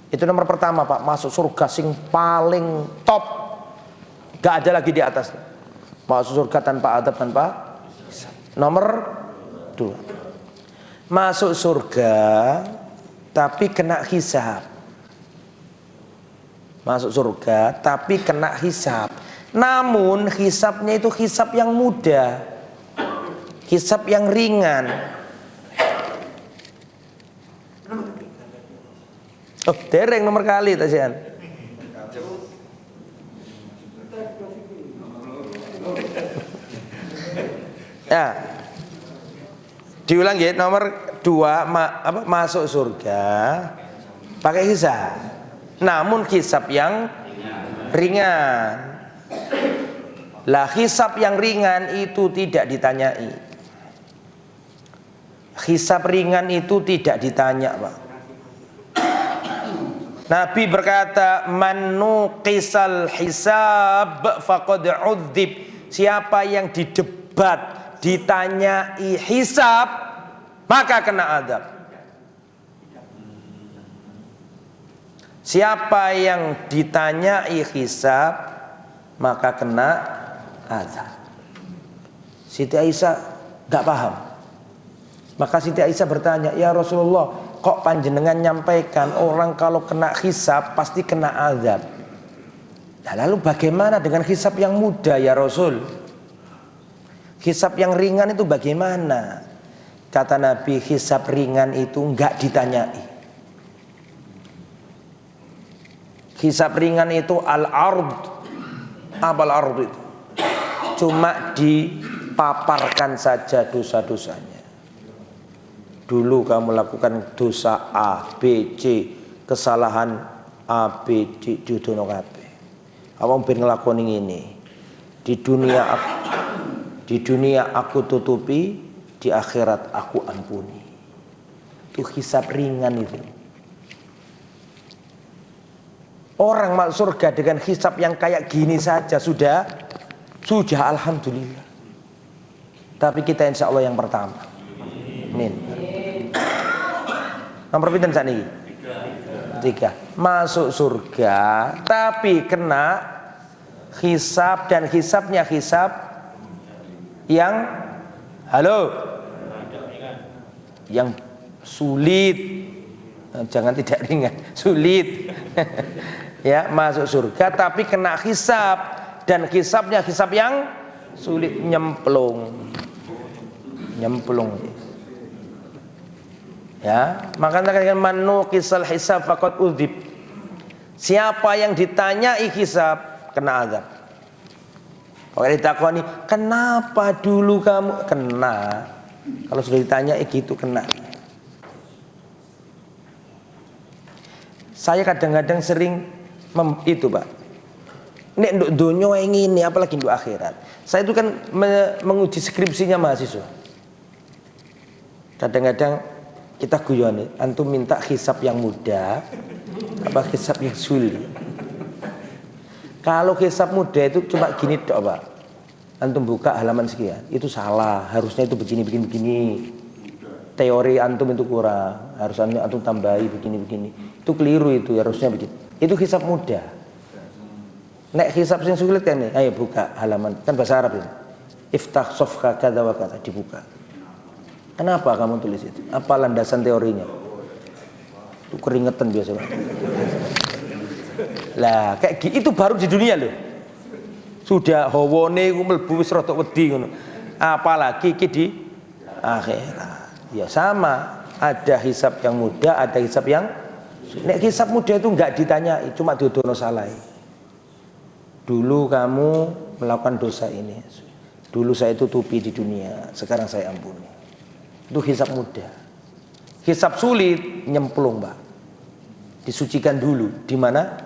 Itu nomor pertama Pak, masuk surga sing paling top, gak ada lagi di atasnya. Masuk surga tanpa adab, tanpa hisab. Nomor 2, masuk surga tapi kena hisab. Masuk surga tapi kena hisab. Namun hisabnya itu hisab yang mudah, hisab yang ringan. Oh, dereng nomor kali tasian. Ya. Diulang ya, nomor 2 masuk surga pakai hisab. Namun hisab yang ringan. Lah hisab yang ringan itu tidak ditanyai. Hisab ringan itu tidak ditanya, Pak. Nabi berkata, man nuqisal hisab faqad udzib. Siapa yang didebat, ditanyai hisab, maka kena azab. Siapa yang ditanyai hisab, maka kena azab. Siti Aisyah enggak paham. Maka Siti Aisyah bertanya, "Ya Rasulullah, kok panjenengan nyampaikan orang kalau kena hisab pasti kena azab? Nah, lalu bagaimana dengan hisab yang mudah ya Rasul? Hisab yang ringan itu bagaimana?" Kata Nabi, hisab ringan itu enggak ditanyai. Hisab ringan itu al-ard. Apa al-ard itu? Cuma dipaparkan saja dosa-dosanya. Dulu kamu lakukan dosa A, B, C, kesalahan A, B, C, diudono kabeh. Kamu ben nglakoni ini. Di dunia aku tutupi, di akhirat aku ampuni. Itu hisab ringan itu. Orang masuk surga dengan hisab yang kayak gini saja sudah alhamdulillah. Tapi kita insya Allah yang pertama. Amin. Nomor pinten sakniki? 3. Masuk surga tapi kena hisab, dan hisabnya hisab yang yang sulit. Jangan tidak ringan, sulit. Ya, masuk surga tapi kena hisab, dan hisabnya hisab yang sulit, nyemplung. Ya, maka katakan manu kisal hisab faqad udzib. Siapa yang ditanyai hisab kena azab. Kalau ditakoni, kenapa dulu kamu kena? Kalau sudah ditanyai gitu kena. Saya kadang-kadang sering itu Pak. Nek nduk donya ngene apalagi nduk akhirat. Saya itu kan menguji skripsinya mahasiswa. Kadang-kadang kita guyon, antum minta hisab yang mudah apa hisab yang sulit? Kalau hisab mudah itu cuma gini dok Pak, antum buka halaman sekian, itu salah, harusnya itu begini. Teori antum itu kurang, harus antum tambahi begini. Itu keliru, itu harusnya begini. Itu hisab mudah. Nek hisab yang sulit kan nih, ayo buka halaman, kan bahasa Arab ini. Iftah sofha kada wa kada, dibuka. Kenapa kamu tulis itu? Apa landasan teorinya? Itu keringetan biasa. Lah, kayak itu baru di dunia loh. Sudah hawane ku mlebu wis rada wedi ngono. Apalagi iki di akhirat. Ya sama, ada hisab yang mudah, ada hisab yang nek hisab mudah itu enggak ditanyai, cuma diodono salah. Dulu kamu melakukan dosa ini. Dulu saya tutupi di dunia, sekarang saya ampuni. Itu hisab mudah. Hisab sulit nyemplung, Pak. Disucikan dulu di mana?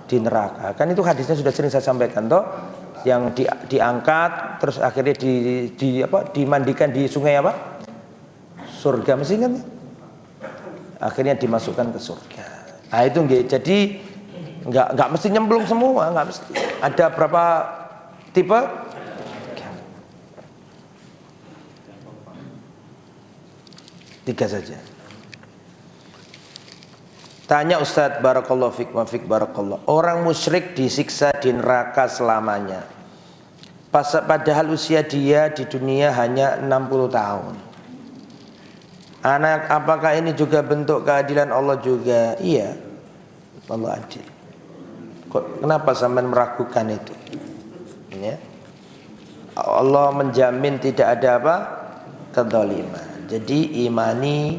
Di neraka. Kan itu hadisnya sudah sering saya sampaikan toh, yang diangkat terus akhirnya dimandikan di sungai apa? Surga, mesti kan? Akhirnya dimasukkan ke surga. Nah, itu nggih. Jadi enggak mesti nyemplung semua, enggak mesti. Ada berapa tipe? Tiga saja. Tanya Ustadz, barakallahu fik wa fik barakallahu. Orang musyrik disiksa di neraka selamanya. Padahal usia dia di dunia hanya 60 tahun. Anak, apakah ini juga bentuk keadilan Allah juga? Iya. Allah adil. Kenapa sampean meragukan itu? Ya. Allah menjamin tidak ada apa? Kedzaliman. Jadi imani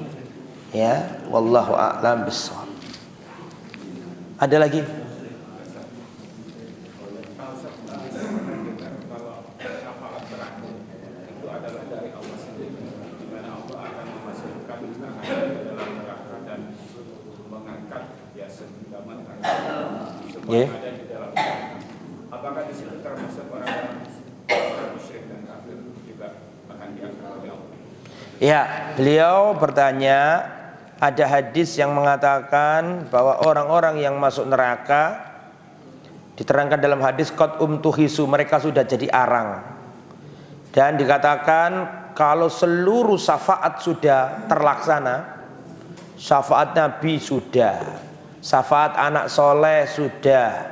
ya, wallahu a'lam bishawab. Ada lagi? Ya. Apakah di situ termasuk orang musyrik dan kafir juga akan diangkat oleh Allah? Ya, beliau bertanya, ada hadis yang mengatakan bahwa orang-orang yang masuk neraka diterangkan dalam hadis qad umtuhisu, mereka sudah jadi arang. Dan dikatakan kalau seluruh syafaat sudah terlaksana, syafaat Nabi sudah, syafaat anak soleh sudah,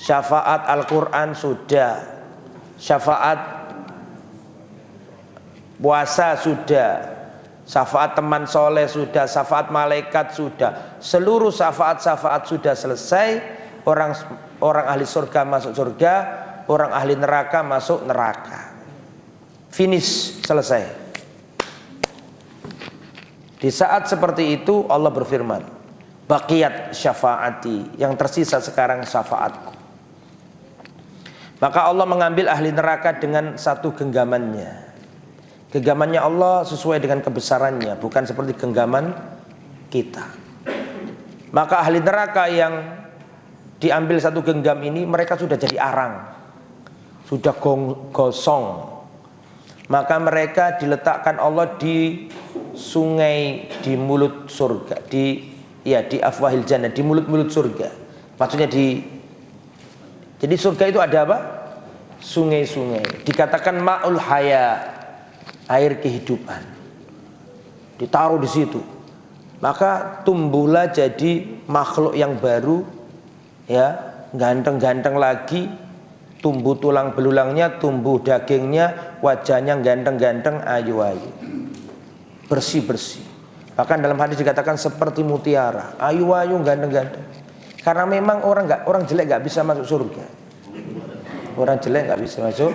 syafaat Al-Quran sudah, syafaat puasa sudah, syafaat teman soleh sudah, syafaat malaikat sudah, seluruh syafaat sudah selesai. Orang ahli surga masuk surga, orang ahli neraka masuk neraka. Finish, selesai. Di saat seperti itu Allah berfirman, baqiyat syafaati, yang tersisa sekarang syafaatku. Maka Allah mengambil ahli neraka dengan satu genggamannya. Genggamannya Allah sesuai dengan kebesarannya, bukan seperti genggaman kita. Maka ahli neraka yang diambil satu genggam ini, mereka sudah jadi arang, sudah gosong. Maka mereka diletakkan Allah di sungai, di mulut surga, di afwahil jannah, di mulut-mulut surga. Maksudnya jadi surga itu ada apa? Sungai-sungai. Dikatakan ma'ul haya, air kehidupan, ditaruh di situ. Maka tumbuhlah jadi makhluk yang baru, ya, ganteng-ganteng lagi, tumbuh tulang belulangnya, tumbuh dagingnya, wajahnya ganteng-ganteng, ayu-ayu, bersih-bersih. Bahkan dalam hadis dikatakan seperti mutiara, ayu-ayu, ganteng-ganteng. Karena memang orang jelek nggak bisa masuk surga. Orang jelek nggak bisa masuk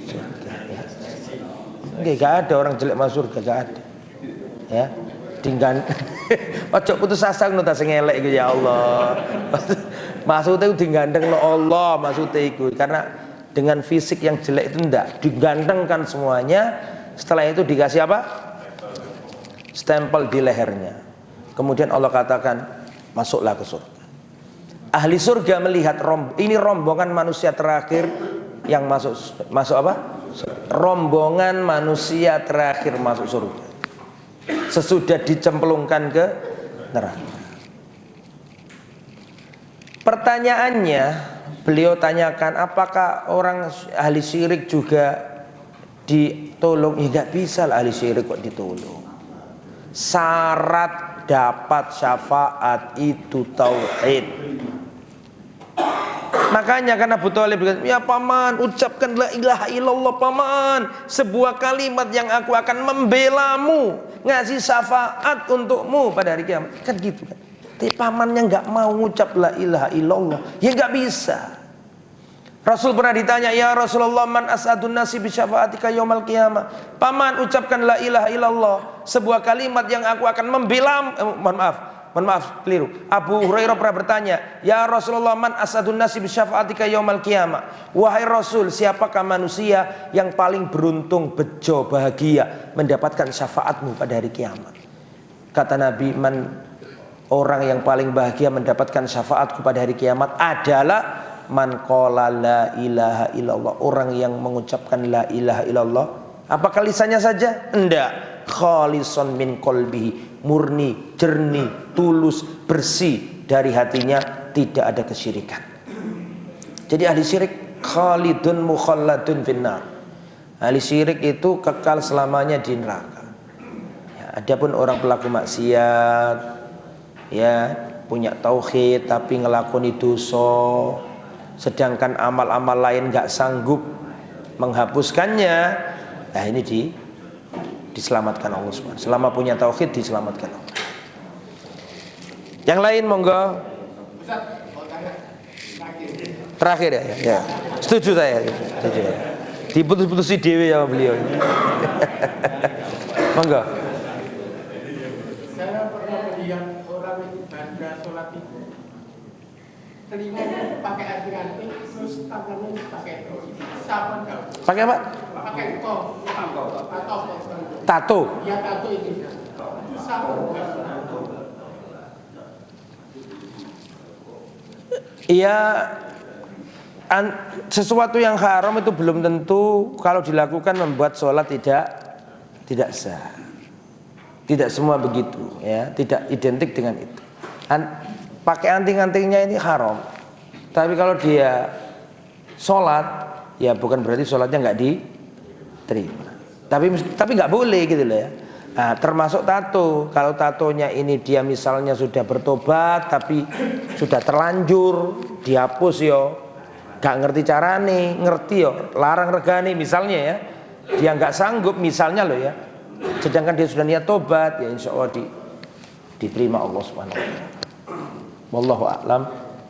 surga. Enggak ada orang jelek masuk surga, enggak ada. Ya, tinggal ojo putus asa ngono ta sing elek iku ya Allah. Maksudnya itu diganteng Allah, maksudnya itu karena dengan fisik yang jelek itu enggak digantengkan semuanya. Setelah itu dikasih apa? Stempel di lehernya. Kemudian Allah katakan masuklah ke surga. Ahli surga melihat ini rombongan manusia terakhir yang masuk apa? Rombongan manusia terakhir masuk surga. sesudah dicemplungkan ke neraka. Pertanyaannya, beliau tanyakan apakah orang ahli syirik juga ditolong? Ya nggak bisa lah ahli syirik kok ditolong. Syarat dapat syafaat itu tauhid. Makanya kan Abu Thalib berkata, ya paman, ucapkan la ilaha illallah paman, sebuah kalimat yang aku akan membelamu, ngasih syafaat untukmu pada hari kiamat. Kan gitu kan. Tapi pamannya nggak mau ngucap la ilaha illallah, ya nggak bisa. Rasul pernah ditanya, ya Rasulullah, man as'adun nasi bi syafaatika yaumal qiyamah. Paman, ucapkan la ilaha illallah, sebuah kalimat yang aku akan membela. Mohon maaf, keliru. Abu Hurairah pernah bertanya, ya Rasulullah, man as'adun nasi bi syafaatika yaumal qiyamah. Wahai Rasul, siapakah manusia yang paling beruntung, bejo, bahagia mendapatkan syafaatmu pada hari kiamat? Kata Nabi, orang yang paling bahagia mendapatkan syafaatku pada hari kiamat adalah man qala la ilaha illallah, orang yang mengucapkan la ilaha illallah. Apakah lisannya saja? Enggak. Khalisan min qalbihi, murni, jernih, tulus, bersih dari hatinya, tidak ada kesyirikan. Jadi ahli syirik khalidun mukhalladun finnar. Ahli syirik itu kekal selamanya di neraka. Ya, adapun orang pelaku maksiat, ya punya tauhid tapi ngelakoni dosa, sedangkan amal-amal lain gak sanggup menghapuskannya, nah ini diselamatkan Allah SWT. Selama punya tauhid diselamatkan Allah. Yang lain monggo. Terakhir ya. Setuju saya. Setuju. Diputus-putusi dewe sama beliau. Monggo. Saya pernah melihat orang itu baca sholat itu telinganya pakai anting-anting, terus tangannya pakai saban kau. Pakai apa? Pakai Tato. Ya tato itu. Itu saban enggak? Iya, sesuatu yang haram itu belum tentu kalau dilakukan membuat sholat tidak sah. Tidak semua begitu, ya, tidak identik dengan itu. Pakai anting-antingnya ini haram. Tapi kalau dia sholat, ya bukan berarti sholatnya nggak diterima. Tapi nggak boleh gitu loh ya. Nah, termasuk tato. Kalau tatonya ini dia misalnya sudah bertobat, tapi sudah terlanjur, dihapus yo, nggak ngerti carane, ngerti yo, larang regane misalnya ya. Dia nggak sanggup misalnya loh ya. Sedangkan dia sudah niat tobat, ya insya Allah diterima Allah Subhanahu wa taala. Wallahu a'lam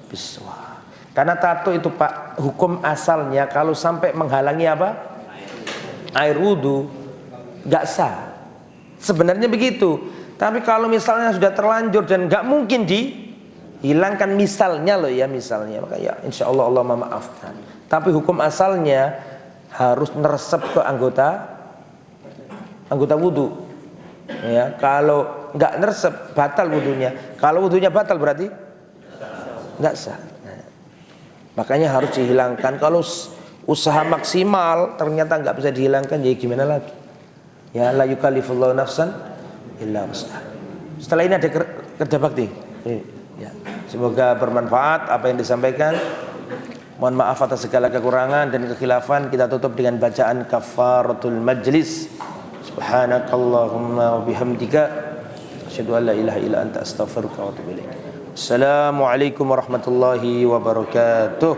bishawab. Karena tato itu Pak, hukum asalnya kalau sampai menghalangi apa? Air wudu, nggak sah. Sebenarnya begitu. Tapi kalau misalnya sudah terlanjur dan nggak mungkin dihilangkan misalnya loh ya, misalnya, maka ya insya Allah Allah memaafkan. Tapi hukum asalnya harus neresep ke anggota wudu. Ya, kalau nggak neresep batal wudunya. Kalau wudunya batal berarti nggak sah. Nah, makanya harus dihilangkan. Kalau usaha maksimal ternyata nggak bisa dihilangkan, jadi gimana lagi? Ya la yukallifullahu nafsan illa wus'aha. Setelah ini ada kerja bakti. Ya, semoga bermanfaat apa yang disampaikan. Mohon maaf atas segala kekurangan dan kekhilafan. Kita tutup dengan bacaan kafaratul majlis. Subhanakallahumma wa bihamdika asyhadu an la ilaha illa anta astaghfiruka wa atubu ilaik. Assalamualaikum warahmatullahi wabarakatuh.